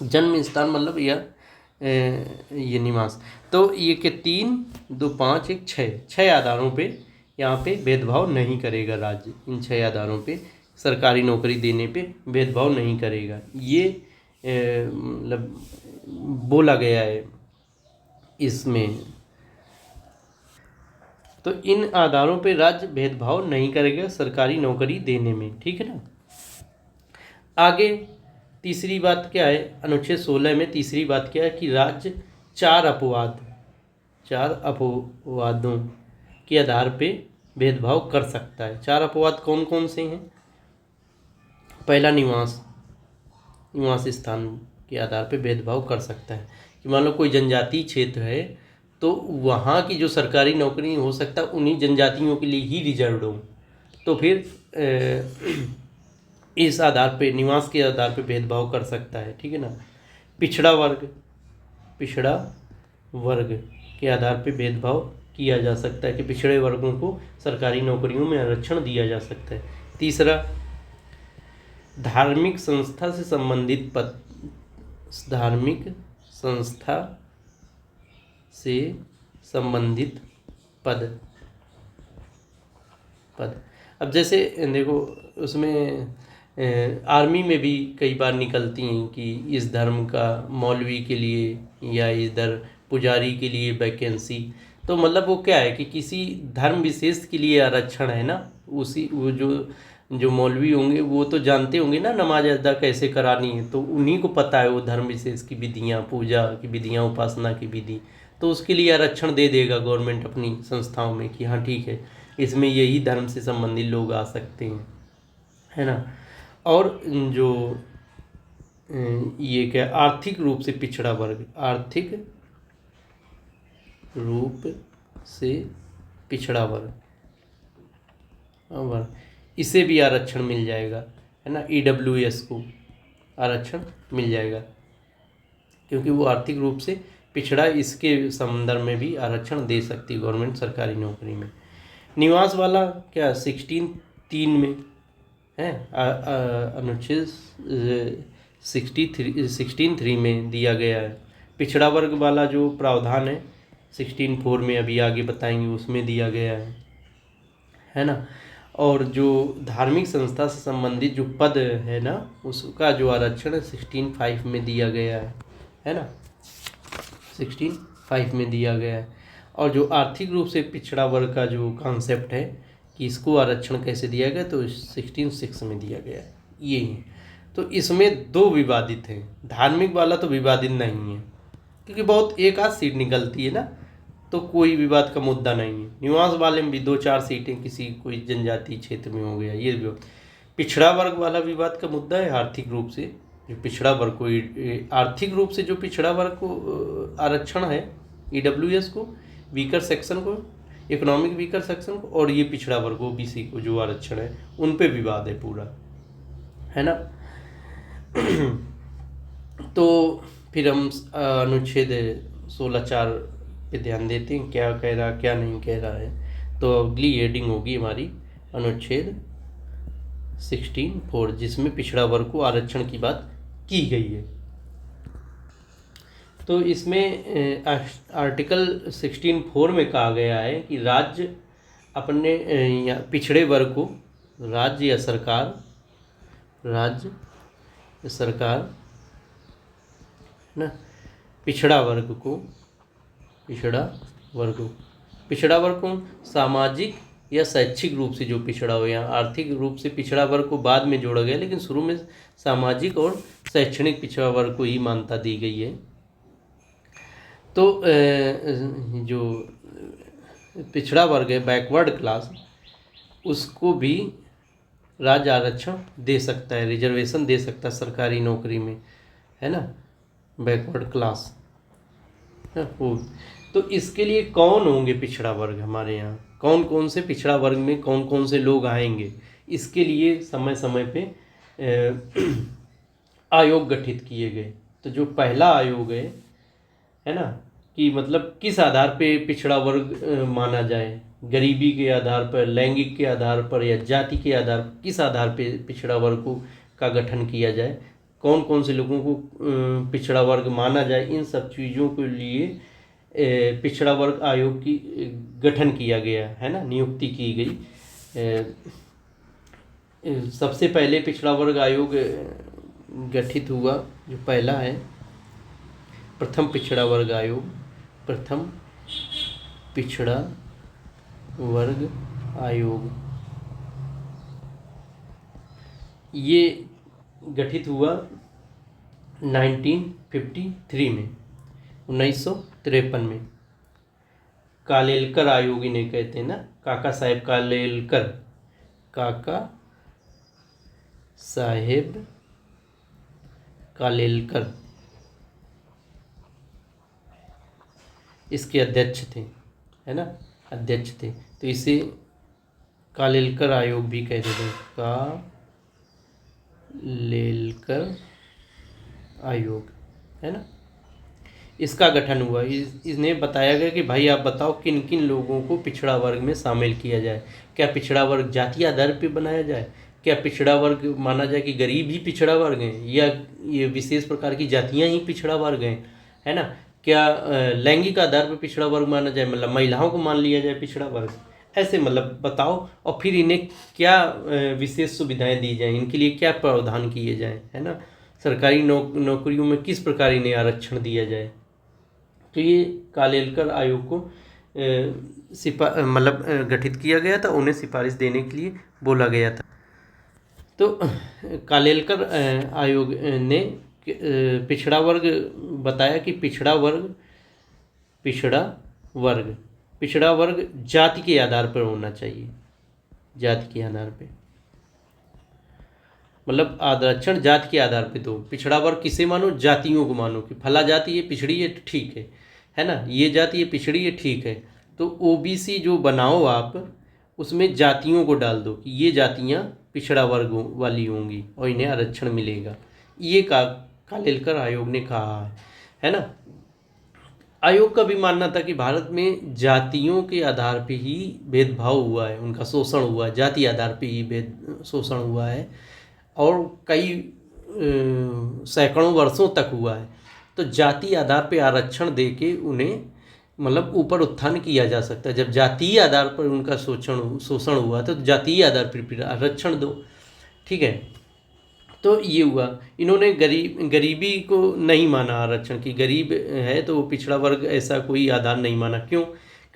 जन्म स्थान मतलब ये निवास। तो ये के 3, 2, 5, 1, 6 आधारों पे यहाँ पे भेदभाव नहीं करेगा राज्य। इन 6 आधारों पे सरकारी नौकरी देने पे भेदभाव नहीं करेगा, ये मतलब बोला गया है इसमें। तो इन आधारों पे राज्य भेदभाव नहीं करेगा सरकारी नौकरी देने में, ठीक है ना। आगे तीसरी बात क्या है, अनुच्छेद 16 में तीसरी बात क्या है कि राज्य 4 अपवादों के आधार पे भेदभाव कर सकता है। 4 अपवाद कौन कौन से हैं? पहला, निवास स्थान के आधार पे भेदभाव कर सकता है कि मान लो कोई जनजातीय क्षेत्र है, तो वहाँ की जो सरकारी नौकरी हो सकता है उन्हीं जनजातियों के लिए ही रिजर्व हो, तो फिर इस आधार पे, निवास के आधार पे भेदभाव कर सकता है, ठीक है ना। पिछड़ा वर्ग के आधार पे भेदभाव किया जा सकता है कि पिछड़े वर्गों को सरकारी नौकरियों में आरक्षण दिया जा सकता है। तीसरा, धार्मिक संस्था से संबंधित पद। अब जैसे देखो, उसमें आर्मी में भी कई बार निकलती हैं कि इस धर्म का मौलवी के लिए या इधर पुजारी के लिए वैकेंसी। तो मतलब वो क्या है कि किसी धर्म विशेष के लिए आरक्षण है ना, वो जो मौलवी होंगे वो तो जानते होंगे ना नमाज अदा कैसे करानी है, तो उन्हीं को पता है वो धर्म विशेष की विधियाँ, पूजा की विधियाँ, उपासना की विधि, तो उसके लिए आरक्षण दे देगा गवर्नमेंट अपनी संस्थाओं में कि हाँ ठीक है, इसमें यही धर्म से संबंधित लोग आ सकते हैं, है ना। और जो ये क्या, आर्थिक रूप से पिछड़ा वर्ग, आर्थिक रूप से पिछड़ा वर्ग, इसे भी आरक्षण मिल जाएगा, है ना। EWS को आरक्षण मिल जाएगा क्योंकि वो आर्थिक रूप से पिछड़ा, इसके संदर्भ में भी आरक्षण दे सकती है गवर्नमेंट सरकारी नौकरी में। निवास वाला क्या 16(3) में है, अनुच्छेद 16(3) में दिया गया है। पिछड़ा वर्ग वाला जो प्रावधान है 16(4) में, अभी आगे बताएंगे, उसमें दिया गया है ना। और जो धार्मिक संस्था से संबंधित जो पद है ना, उसका जो आरक्षण 16(5) में दिया गया है ना, 16(5) में दिया गया है। और जो आर्थिक रूप से पिछड़ा वर्ग का जो कॉन्सेप्ट है कि इसको आरक्षण कैसे दिया गया, तो 16(6) में दिया गया है। यही, तो इसमें दो विवादित हैं, धार्मिक वाला तो विवादित नहीं है क्योंकि बहुत एक आध सीट निकलती है ना, तो कोई विवाद का मुद्दा नहीं है। निवास वाले में भी 2-4 सीटें किसी कोई जनजाति क्षेत्र में हो गया, ये भी। पिछड़ा वर्ग वाला विवाद का मुद्दा है आर्थिक रूप से जो पिछड़ा वर्ग को, आर्थिक रूप से जो पिछड़ा वर्ग को आरक्षण है, EWS को, वीकर सेक्शन को, इकोनॉमिक वीकर सेक्शन को, और ये पिछड़ा वर्ग OBC को जो आरक्षण है, उन पे विवाद है पूरा, है ना। तो फिर हम अनुच्छेद 16(4) पे ध्यान देते हैं, क्या कह रहा क्या नहीं कह रहा है। तो अगली हेडिंग होगी हमारी अनुच्छेद 16(4), जिसमें पिछड़ा वर्ग को आरक्षण की बात की गई है। तो इसमें आर्टिकल 16(4) में कहा गया है कि राज्य अपने पिछड़े वर्ग को, राज्य या सरकार ना, पिछड़ा वर्ग को सामाजिक या शैक्षिक रूप से जो पिछड़ा हो, या आर्थिक रूप से पिछड़ा वर्ग को बाद में जोड़ा गया, लेकिन शुरू में सामाजिक और शैक्षणिक पिछड़ा वर्ग को ही मान्यता दी गई है। तो जो पिछड़ा वर्ग है, बैकवर्ड क्लास, उसको भी राज्य आरक्षण दे सकता है, रिजर्वेशन दे सकता है सरकारी नौकरी में, है ना, बैकवर्ड क्लास है वो। तो इसके लिए कौन होंगे पिछड़ा वर्ग हमारे यहाँ, कौन कौन से पिछड़ा वर्ग में कौन कौन से लोग आएंगे, इसके लिए समय समय पे आयोग गठित किए गए। तो जो पहला आयोग है ना, कि मतलब किस आधार पे पिछड़ा वर्ग माना जाए, गरीबी के आधार पर, लैंगिक के आधार पर, या जाति के आधार पर, किस आधार पे पिछड़ा वर्ग को का गठन किया जाए, कौन कौन से लोगों को पिछड़ा वर्ग माना जाए, इन सब चीज़ों के लिए पिछड़ा वर्ग आयोग की गठन किया गया है ना, नियुक्ति की गई। सबसे पहले पिछड़ा वर्ग आयोग गठित हुआ, जो पहला है प्रथम पिछड़ा वर्ग आयोग, प्रथम पिछड़ा वर्ग आयोग, ये गठित हुआ 1953 में, 1953 में। कालेलकर आयोग इन्हें कहते हैं ना, काका साहेब कालेलकर, काका साहेब कालेलकर इसके अध्यक्ष थे, है ना, अध्यक्ष थे। तो इसे कालेलकर आयोग भी कहते थे, कालेलकर आयोग, है ना। इसका गठन हुआ, इसने बताया गया कि भाई आप बताओ किन किन लोगों को पिछड़ा वर्ग में शामिल किया जाए। क्या पिछड़ा वर्ग जातीय आधार पर बनाया जाए, क्या पिछड़ा वर्ग माना जाए कि गरीब ही पिछड़ा वर्ग हैं, या ये विशेष प्रकार की जातियां ही पिछड़ा वर्ग हैं, है ना। क्या लैंगिक आधार पर पिछड़ा वर्ग माना जाए, मतलब महिलाओं को मान लिया जाए पिछड़ा वर्ग, ऐसे मतलब बताओ। और फिर इन्हें क्या विशेष सुविधाएं दी जाएं, इनके लिए क्या प्रावधान किए जाएं, है ना, सरकारी नौकरियों में किस प्रकार इन्हें आरक्षण दिया जाए। तो ये कालेलकर आयोग को गठित किया गया था, उन्हें सिफारिश देने के लिए बोला गया था। तो कालेलकर आयोग ने पिछड़ा वर्ग बताया कि पिछड़ा वर्ग जाति के आधार पर होना चाहिए, जाति के आधार पे, मतलब आरक्षण जाति के आधार पे दो। पिछड़ा वर्ग किसे मानो, जातियों को मानो कि फला जाति ये पिछड़ी है, ठीक है ना, ये जाति ये पिछड़ी है, ठीक है। तो OBC जो बनाओ आप, उसमें जातियों को डाल दो कि ये जातियाँ पिछड़ा वर्ग वाली होंगी और इन्हें आरक्षण मिलेगा। ये कालेलकर आयोग ने कहा है ना। आयोग का भी मानना था कि भारत में जातियों के आधार पे ही भेदभाव हुआ है, उनका शोषण हुआ है, जाति आधार पे ही शोषण हुआ है और कई सैकड़ों वर्षों तक हुआ है। तो जाति आधार पे आरक्षण दे के उन्हें मतलब ऊपर उत्थान किया जा सकता है। जब जातीय आधार पर उनका शोषण हुआ तो जातीय आधार पर फिर आरक्षण दो, ठीक है। तो ये हुआ। इन्होंने गरीबी को नहीं माना आरक्षण की, गरीब है तो वो पिछड़ा वर्ग ऐसा कोई आधार नहीं माना। क्यों?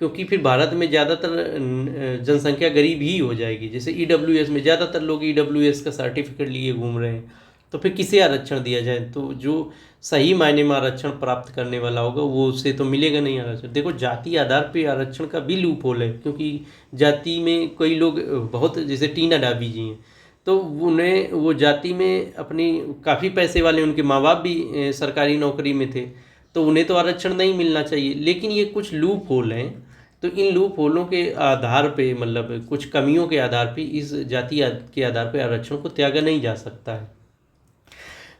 क्योंकि फिर भारत में ज़्यादातर जनसंख्या गरीब ही हो जाएगी। जैसे ईडब्ल्यूएस में ज़्यादातर लोग ईडब्ल्यूएस का सर्टिफिकेट लिए घूम रहे हैं, तो फिर किसे आरक्षण दिया जाए? तो जो सही मायने में आरक्षण प्राप्त करने वाला होगा वो उससे तो मिलेगा नहीं आरक्षण। देखो जाति आधार पे आरक्षण का भी लूप होल है, क्योंकि जाति में कई लोग बहुत, जैसे टीना डाबी जी हैं, तो उन्हें वो जाति में अपनी काफ़ी पैसे वाले, उनके माँ बाप भी सरकारी नौकरी में थे, तो उन्हें तो आरक्षण नहीं मिलना चाहिए। लेकिन ये कुछ लूप होल हैं, तो इन लूप होलों के आधार पे मतलब कुछ कमियों के आधार पे इस जाति के आधार पे आरक्षण को त्यागा नहीं जा सकता है।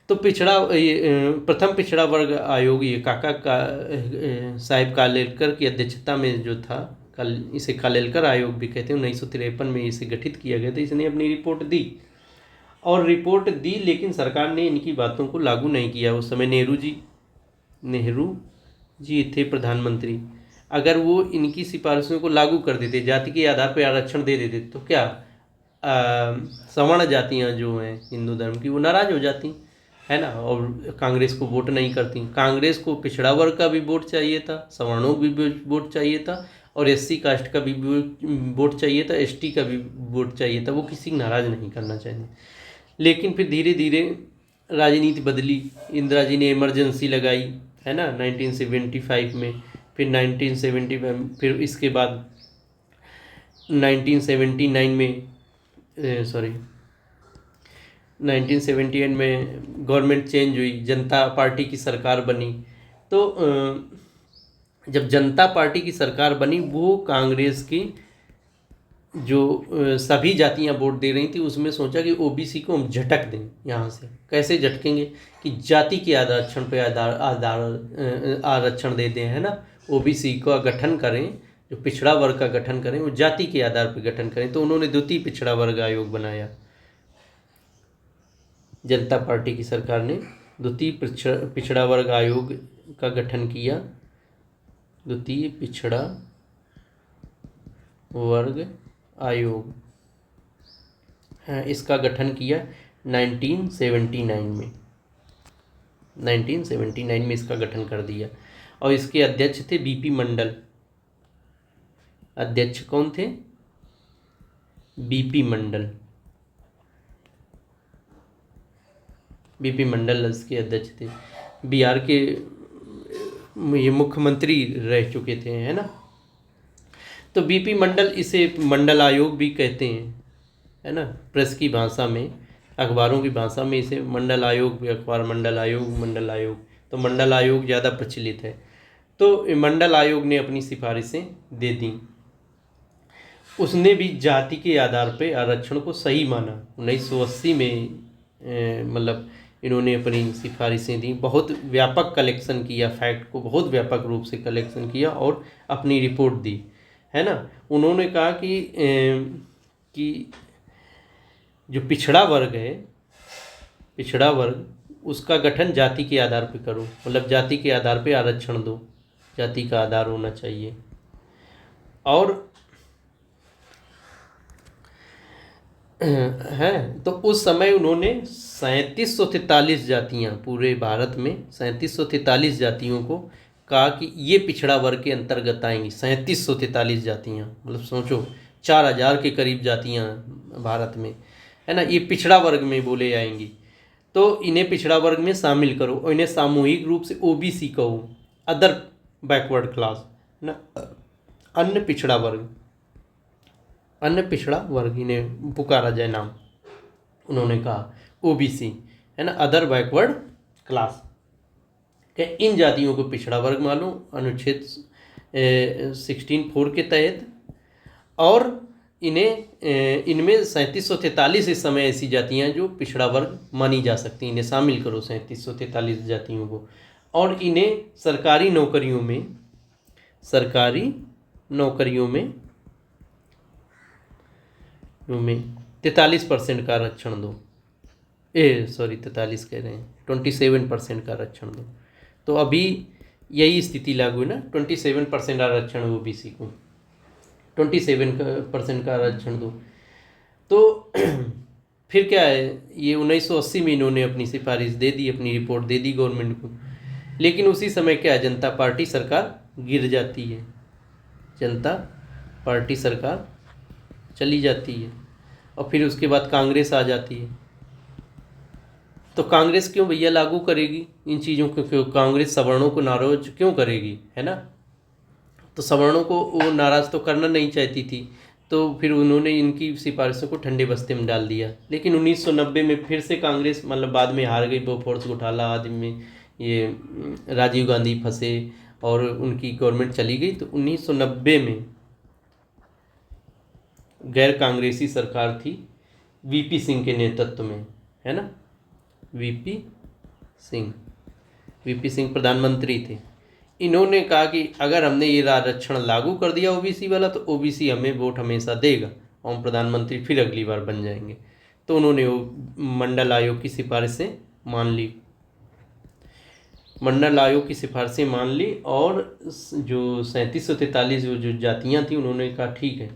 तो प्रथम पिछड़ा वर्ग आयोग ये काका साहिब कालेलकर की अध्यक्षता में जो था, इसे कालेलकर आयोग भी कहते हैं, 1953 में इसे गठित किया गया था। इसने अपनी रिपोर्ट दी और रिपोर्ट दी, लेकिन सरकार ने इनकी बातों को लागू नहीं किया। उस समय नेहरू जी थे प्रधानमंत्री। अगर वो इनकी सिफारिशों को लागू कर देते, जाति के आधार पर आरक्षण दे देते, तो क्या सवर्ण जातियाँ जो हैं हिंदू धर्म की वो नाराज़ हो जाती है ना, और कांग्रेस को वोट नहीं करती। कांग्रेस को पिछड़ा वर्ग का भी वोट चाहिए था, सवर्णों भी वोट चाहिए था, और एससी कास्ट का भी वोट चाहिए था, एसटी का भी वोट चाहिए था। वो किसी को नाराज़ नहीं करना चाहिए। लेकिन फिर धीरे धीरे राजनीति बदली, इंदिरा जी ने इमरजेंसी लगाई है ना 1975 में, फिर 1975, फिर इसके बाद 1979 में 1978 में गवर्नमेंट चेंज हुई, जनता पार्टी की सरकार बनी। तो जब जनता पार्टी की सरकार बनी, वो कांग्रेस की जो सभी जातियां वोट दे रही थी, उसमें सोचा कि ओबीसी को हम झटक दें यहाँ से। कैसे झटकेंगे? कि जाति के आरक्षण पे आरक्षण दे दें, है ना। ओबीसी का गठन करें, जो पिछड़ा वर्ग का गठन करें, वो जाति के आधार पर गठन करें। तो उन्होंने द्वितीय पिछड़ा वर्ग आयोग बनाया। जनता पार्टी की सरकार ने द्वितीय पिछड़ा वर्ग आयोग का गठन किया। द्वितीय पिछड़ा वर्ग आयोग, हाँ, इसका गठन किया 1979 में। 1979 में इसका गठन कर दिया और इसके अध्यक्ष थे बीपी मंडल। अध्यक्ष कौन थे? बीपी मंडल। बीपी मंडल इसके अध्यक्ष थे। बिहार के ये मुख्यमंत्री रह चुके थे, है ना। तो बीपी मंडल, इसे मंडल आयोग भी कहते हैं, है ना। प्रेस की भाषा में, अखबारों की भाषा में इसे मंडल आयोग भी, अखबार मंडल आयोग। तो मंडल आयोग ज़्यादा प्रचलित है। तो मंडल आयोग ने अपनी सिफारिशें दे दी। उसने भी जाति के आधार पे आरक्षण को सही माना। 1980 में मतलब इन्होंने अपनी सिफारिशें दी, बहुत व्यापक कलेक्शन किया, फैक्ट को बहुत व्यापक रूप से कलेक्शन किया और अपनी रिपोर्ट दी, है ना। उन्होंने कहा कि जो पिछड़ा वर्ग है, पिछड़ा वर्ग, उसका गठन जाति के आधार पे करो, मतलब जाति के आधार पे आरक्षण दो, जाति का आधार होना चाहिए। और हैं, तो उस समय उन्होंने 3743 जातियाँ, पूरे भारत में 3743 जातियों को कहा कि ये पिछड़ा वर्ग के अंतर्गत आएंगी। 3743 जातियाँ, मतलब सोचो 4000 के करीब जातियाँ भारत में, है ना, ये पिछड़ा वर्ग में बोले आएंगी। तो इन्हें पिछड़ा वर्ग में शामिल करो और इन्हें सामूहिक रूप से ओबीसी कहो, अदर बैकवर्ड क्लास, ना, अन्य पिछड़ा वर्ग, अन्य पिछड़ा वर्ग इन्हें पुकारा जाए नाम। उन्होंने कहा ओबीसी, है ना, अदर बैकवर्ड क्लास, कि इन जातियों को पिछड़ा वर्ग मानो अनुच्छेद 16(4) के तहत। और इनमें 3743 इस समय ऐसी जातियां जो पिछड़ा वर्ग मानी जा सकती हैं, इन्हें शामिल करो 3743 जातियों को। और इन्हें सरकारी नौकरियों में 43% का आरक्षण दो। 43 कह रहे हैं, 27% का आरक्षण दो। तो अभी यही स्थिति लागू है ना, 27% आरक्षण ओबीसी को, 27% का आरक्षण दो। तो फिर क्या है, ये 1980 में इन्होंने अपनी सिफारिश दे दी, अपनी रिपोर्ट दे दी गवर्नमेंट को। लेकिन उसी समय क्या है, जनता पार्टी सरकार गिर जाती है, जनता पार्टी सरकार चली जाती है, और फिर उसके बाद कांग्रेस आ जाती है। तो कांग्रेस क्यों भैया लागू करेगी इन चीज़ों को, क्यों कांग्रेस सवर्णों को नाराज क्यों करेगी, है ना। तो सवर्णों को वो नाराज़ तो करना नहीं चाहती थी, तो फिर उन्होंने इनकी सिफारिशों को ठंडे बस्ते में डाल दिया। लेकिन 1990 में फिर से कांग्रेस मतलब बाद में हार गई, बोफोर्स घोटाला आदि में ये राजीव गांधी फंसे और उनकी गवर्नमेंट चली गई। तो 1990 में गैर कांग्रेसी सरकार थी वीपी सिंह के नेतृत्व में, है ना। वीपी सिंह प्रधानमंत्री थे। इन्होंने कहा कि अगर हमने ये आरक्षण लागू कर दिया ओबीसी वाला, तो ओबीसी हमें वोट हमेशा देगा और हम प्रधानमंत्री फिर अगली बार बन जाएंगे। तो उन्होंने वो मंडल आयोग की सिफारिशें मान ली, और जो 3743 जो जातियाँ थी, उन्होंने कहा ठीक है,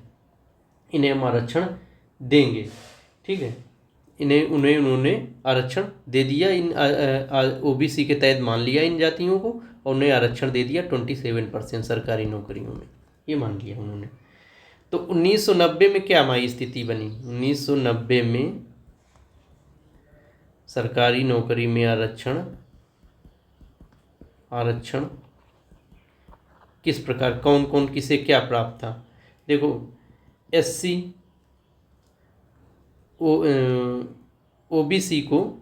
इन्हें हम आरक्षण देंगे, ठीक है। उन्होंने आरक्षण दे दिया, इन ओबीसी के तहत मान लिया इन जातियों को, और उन्हें आरक्षण दे दिया 27% सरकारी नौकरियों में, ये मान लिया उन्होंने। तो 1990 में क्या हमारी स्थिति बनी, 1990 में सरकारी नौकरी में आरक्षण किस प्रकार, कौन कौन किसे क्या प्राप्त था। देखो, एससी ओबीसी को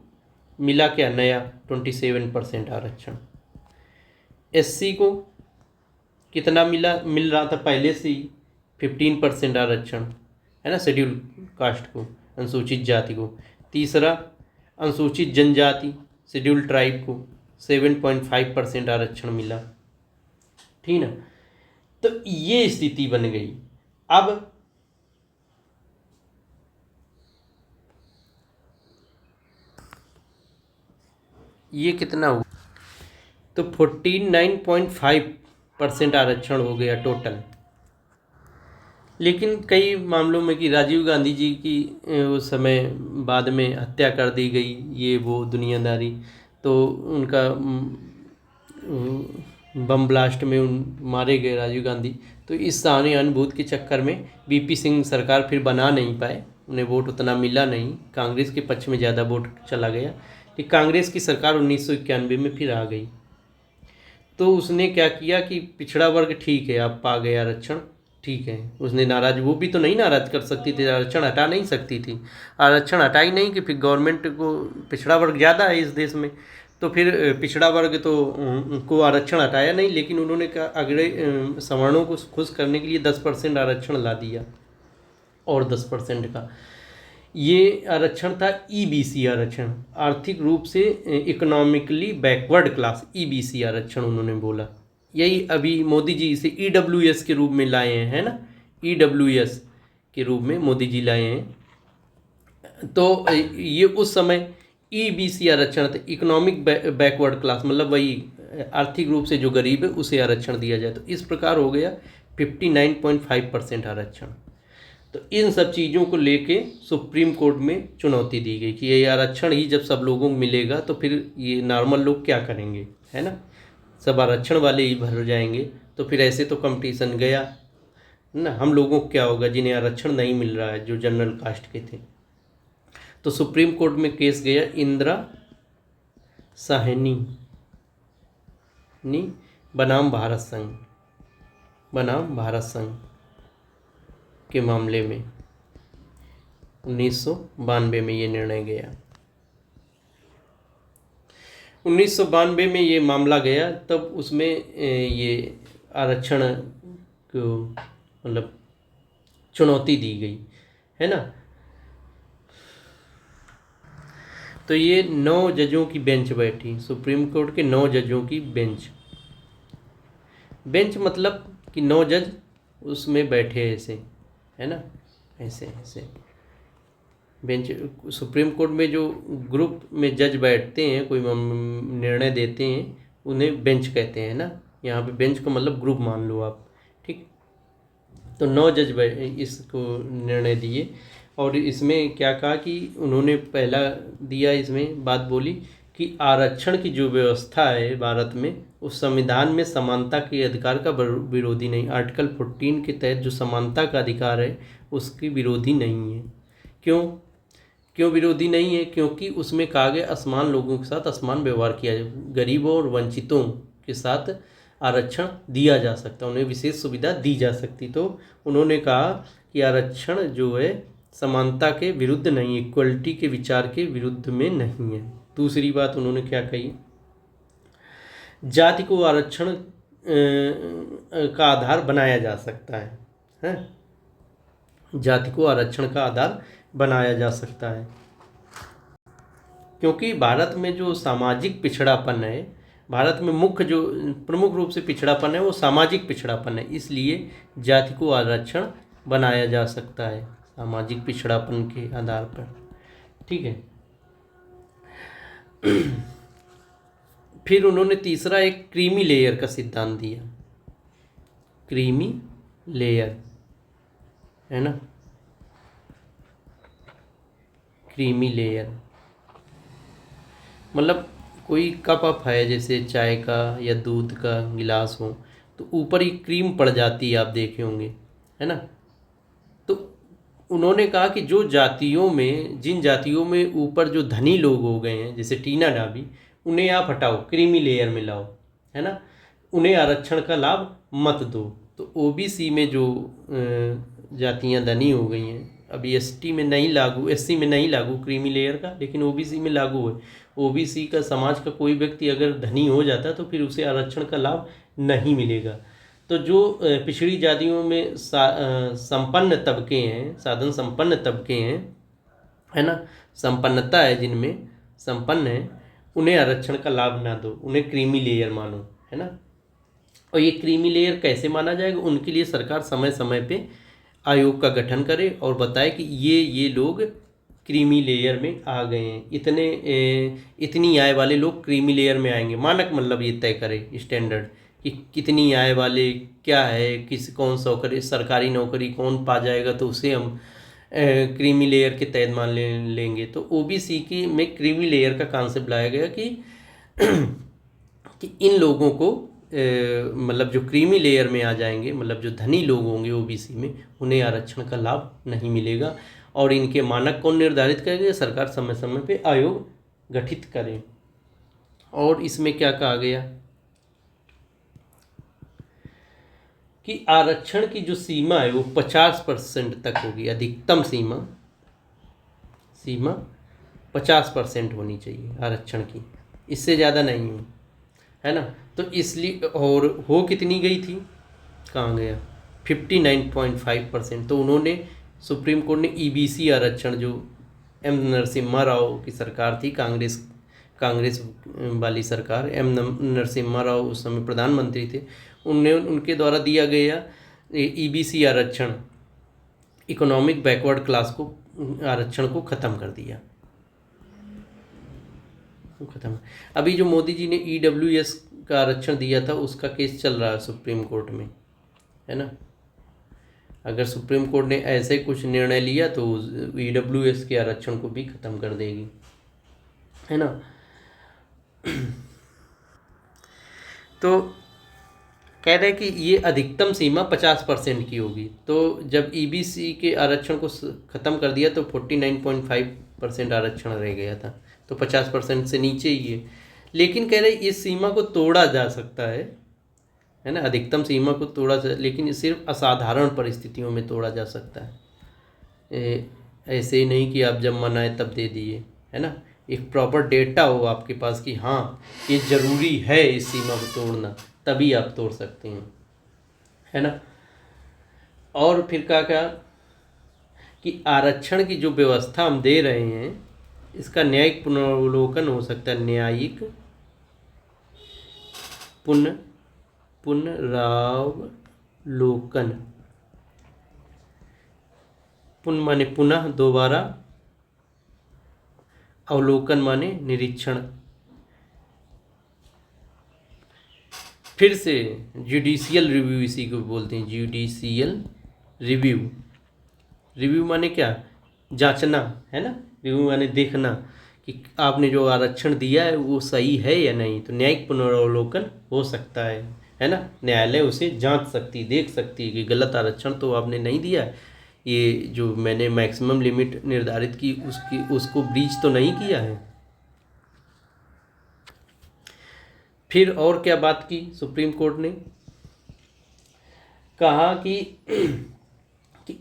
मिला क्या नया 27% आरक्षण। एससी को कितना मिल रहा था पहले से ही 15% आरक्षण, है ना, शेड्यूल कास्ट को, अनुसूचित जाति को। तीसरा, अनुसूचित जनजाति शेड्यूल ट्राइब को 7.5% आरक्षण मिला, ठीक ना। तो ये स्थिति बन गई। अब ये कितना हुआ, तो 49.5% आरक्षण हो गया टोटल। लेकिन कई मामलों में कि राजीव गांधी जी की उस समय बाद में हत्या कर दी गई, ये वो दुनियादारी, तो उनका बम ब्लास्ट में मारे गए राजीव गांधी। तो इस सहानुभूति के चक्कर में वीपी सिंह सरकार फिर बना नहीं पाए, उन्हें वोट उतना मिला नहीं, कांग्रेस के पक्ष में ज़्यादा वोट चला गया। लेकिन कांग्रेस की सरकार 1991 में फिर आ गई। तो उसने क्या किया कि पिछड़ा वर्ग ठीक है, आप पा गए आरक्षण, ठीक है। उसने नाराज, वो भी तो नहीं नाराज कर सकती थी, आरक्षण हटा नहीं सकती थी, आरक्षण हटाई नहीं कि फिर गवर्नमेंट को पिछड़ा वर्ग ज़्यादा है इस देश में, तो फिर पिछड़ा वर्ग तो को आरक्षण हटाया नहीं। लेकिन उन्होंने कहा अगले सवर्णों को खुश करने के लिए 10% आरक्षण ला दिया, और 10% का ये आरक्षण था ईबीसी आरक्षण, आर्थिक रूप से इकोनॉमिकली बैकवर्ड क्लास, ईबीसी आरक्षण उन्होंने बोला। यही अभी मोदी जी इसे ईडब्ल्यूएस के रूप में लाए हैं, है ना, ईडब्ल्यूएस के रूप में मोदी जी लाए हैं। तो ये उस समय ईबीसी आरक्षण था, इकोनॉमिक बैकवर्ड क्लास, मतलब वही आर्थिक रूप से जो गरीब है उसे आरक्षण दिया जाए। तो इस प्रकार हो गया 59.5% आरक्षण। तो इन सब चीज़ों को लेके सुप्रीम कोर्ट में चुनौती दी गई कि ये आरक्षण ही जब सब लोगों को मिलेगा तो फिर ये नॉर्मल लोग क्या करेंगे, है ना, सब आरक्षण वाले ही भर जाएंगे। तो फिर ऐसे तो कंपटीशन गया ना, हम लोगों को क्या होगा जिन्हें आरक्षण नहीं मिल रहा है, जो जनरल कास्ट के थे। तो सुप्रीम कोर्ट में केस गया इंदिरा साहनी बनाम भारत संघ के मामले में 1992 में ये निर्णय गया। 1992 में ये मामला गया, तब उसमें ये आरक्षण को मतलब चुनौती दी गई, है ना। तो ये 9 जजों की बेंच बैठी, सुप्रीम कोर्ट के 9 जजों की बेंच। बेंच मतलब कि 9 जज उसमें बैठे ऐसे, है ना, ऐसे ऐसे बेंच। सुप्रीम कोर्ट में जो ग्रुप में जज बैठते हैं, कोई निर्णय देते हैं, उन्हें बेंच कहते हैं ना। यहाँ पे बेंच को मतलब ग्रुप मान लो आप, ठीक। तो 9 जज इसको निर्णय दिए। और इसमें क्या कहा कि उन्होंने पहला दिया, इसमें बात बोली कि आरक्षण की जो व्यवस्था है भारत में, उस संविधान में समानता के अधिकार का विरोधी नहीं। आर्टिकल 14 के तहत जो समानता का अधिकार है उसकी विरोधी नहीं है। क्यों क्यों विरोधी नहीं है? क्योंकि उसमें कहा गया असमान लोगों के साथ असमान व्यवहार किया जाए, गरीबों और वंचितों के साथ आरक्षण दिया जा सकता, उन्हें विशेष सुविधा दी जा सकती। तो उन्होंने कहा कि आरक्षण जो है समानता के विरुद्ध नहीं, इक्वलिटी के विचार के विरुद्ध में नहीं है। दूसरी बात उन्होंने क्या कही, जाति को आरक्षण का आधार बनाया जा सकता है? जाति को आरक्षण का आधार बनाया जा सकता है, क्योंकि भारत में जो सामाजिक पिछड़ापन है, भारत में मुख्य जो प्रमुख रूप से पिछड़ापन है वो सामाजिक पिछड़ापन है, इसलिए जाति को आरक्षण बनाया जा सकता है सामाजिक पिछड़ापन के आधार पर, ठीक है। फिर उन्होंने तीसरा एक क्रीमी लेयर का सिद्धांत दिया, क्रीमी लेयर, है ना, क्रीमी लेयर मतलब कोई कप अप है, जैसे चाय का या दूध का गिलास हो, तो ऊपर ही क्रीम पड़ जाती है, आप देखे होंगे, है ना। तो उन्होंने कहा कि जो जातियों में, जिन जातियों में ऊपर जो धनी लोग हो गए हैं, जैसे टीना डाबी, उन्हें आप हटाओ, क्रीमी लेयर में लाओ, है ना, उन्हें आरक्षण का लाभ मत दो। तो ओबीसी में जो जातियां धनी हो गई हैं, अभी एसटी में नहीं लागू, एससी में नहीं लागू क्रीमी लेयर का, लेकिन ओबीसी में लागू है। ओबीसी का समाज का कोई व्यक्ति अगर धनी हो जाता तो फिर उसे आरक्षण का लाभ नहीं मिलेगा। तो जो पिछड़ी जातियों में संपन्न तबके हैं, साधन संपन्न तबके हैं, है ना, संपन्नता है जिनमें, संपन्न है, उन्हें आरक्षण का लाभ ना दो, उन्हें क्रीमी लेयर मानो, है ना। और ये क्रीमी लेयर कैसे माना जाएगा? उनके लिए सरकार समय समय पे आयोग का गठन करे और बताए कि ये लोग क्रीमी लेयर में आ गए हैं, इतनी आय वाले लोग क्रीमी लेयर में आएंगे। मानक मतलब ये तय करे स्टैंडर्ड कि कितनी आय वाले क्या है, कौन सा सरकारी नौकरी कौन पा जाएगा, तो उसे हम क्रीमी लेयर के तहत मान लेंगे। तो ओबीसी की में क्रीमी लेयर का कॉन्सेप्ट लाया गया कि इन लोगों को मतलब जो क्रीमी लेयर में आ जाएंगे, मतलब जो धनी लोग होंगे ओबीसी में, उन्हें आरक्षण का लाभ नहीं मिलेगा। और इनके मानक कौन निर्धारित करेंगे? सरकार समय समय पे आयोग गठित करे। और इसमें क्या कहा गया कि आरक्षण की जो सीमा है वो 50% तक होगी, अधिकतम सीमा 50% होनी चाहिए आरक्षण की, इससे ज़्यादा नहीं हो, है ना। तो इसलिए, और हो कितनी गई थी, कहाँ गया, 59.5%। तो उन्होंने, सुप्रीम कोर्ट ने ईबीसी आरक्षण, जो एम नरसिम्हा राव की सरकार थी, कांग्रेस वाली सरकार, एम नरसिम्हा राव उस समय प्रधानमंत्री थे, उनके द्वारा दिया गया ईबीसी आरक्षण, इकोनॉमिक बैकवर्ड क्लास को, आरक्षण को ख़त्म कर दिया, खत्म। अभी जो मोदी जी ने ईडब्ल्यूएस का आरक्षण दिया था, उसका केस चल रहा है सुप्रीम कोर्ट में, है ना। अगर सुप्रीम कोर्ट ने ऐसे कुछ निर्णय लिया तो ईडब्ल्यूएस के आरक्षण को भी ख़त्म कर देगी, है ना। तो कह रहे कि ये अधिकतम सीमा 50% की होगी। तो जब ईबीसी के आरक्षण को ख़त्म कर दिया तो 49.5% आरक्षण रह गया था, तो 50% से नीचे ही है। लेकिन कह रहे इस सीमा को तोड़ा जा सकता है ना, अधिकतम सीमा को तोड़ा जा, लेकिन सिर्फ असाधारण परिस्थितियों में तोड़ा जा सकता है। ऐसे ही नहीं कि आप जब मन आए तब दे दिए, है ना। एक प्रॉपर डेटा हो आपके पास कि हाँ ये ज़रूरी है इस सीमा को तोड़ना, तभी आप तोड़ सकते हैं, है ना। और फिर क्या कि आरक्षण की जो व्यवस्था हम दे रहे हैं इसका न्यायिक पुनरावलोकन हो सकता है। न्यायिक पुनरावलोकन, पुन माने पुनः, दोबारा, अवलोकन माने निरीक्षण। फिर से जुडिशियल रिव्यू इसी को बोलते हैं, जुडिशियल रिव्यू। रिव्यू माने क्या? जांचना, है ना। रिव्यू माने देखना कि आपने जो आरक्षण दिया है वो सही है या नहीं। तो न्यायिक पुनरावलोकन हो सकता है ना। न्यायालय उसे जांच सकती, देख सकती है कि गलत आरक्षण तो आपने नहीं दिया, ये जो मैंने मैक्सिमम लिमिट निर्धारित की उसको ब्रीच तो नहीं किया है। फिर और क्या बात की सुप्रीम कोर्ट ने? कहा कि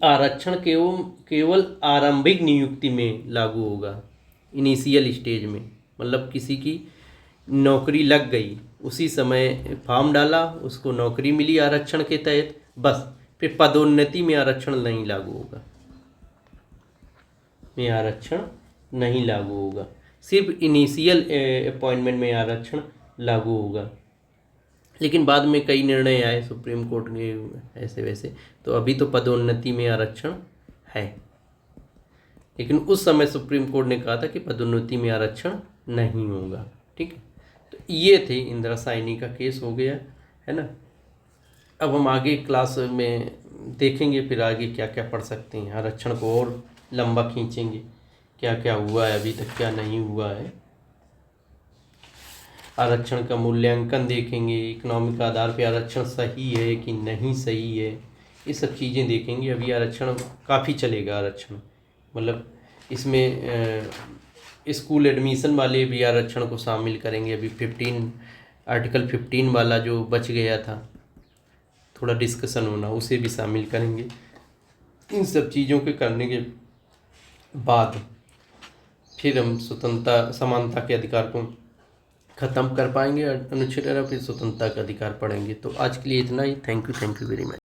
आरक्षण केवल आरंभिक नियुक्ति में लागू होगा, इनिशियल स्टेज में। मतलब किसी की नौकरी लग गई, उसी समय फॉर्म डाला, उसको नौकरी मिली आरक्षण के तहत, बस फिर पदोन्नति में आरक्षण नहीं लागू होगा, में आरक्षण नहीं लागू होगा, सिर्फ इनिशियल अपॉइंटमेंट में आरक्षण लागू होगा। लेकिन बाद में कई निर्णय आए सुप्रीम कोर्ट के ऐसे वैसे, तो अभी तो पदोन्नति में आरक्षण है। लेकिन उस समय सुप्रीम कोर्ट ने कहा था कि पदोन्नति में आरक्षण नहीं होगा। ठीक है, तो ये थे इंदिरा साइनी का केस हो गया, है ना। अब हम आगे क्लास में देखेंगे फिर आगे क्या क्या पढ़ सकते हैं, आरक्षण को और लंबा खींचेंगे, क्या क्या हुआ है अभी तक, क्या नहीं हुआ है। आरक्षण का मूल्यांकन देखेंगे, इकोनॉमिक आधार पे आरक्षण सही है कि नहीं सही है, ये सब चीज़ें देखेंगे। अभी आरक्षण काफ़ी चलेगा, आरक्षण मतलब इसमें स्कूल एडमिशन वाले भी आरक्षण को शामिल करेंगे। अभी आर्टिकल 15 वाला जो बच गया था, थोड़ा डिस्कशन होना, उसे भी शामिल करेंगे। इन सब चीज़ों के करने के बाद फिर हम स्वतंत्रता समानता के अधिकार को ख़त्म कर पाएंगे, अनुच्छेद 18 फिर स्वतंत्रता का अधिकार पढ़ेंगे। तो आज के लिए इतना ही। Thank you very much.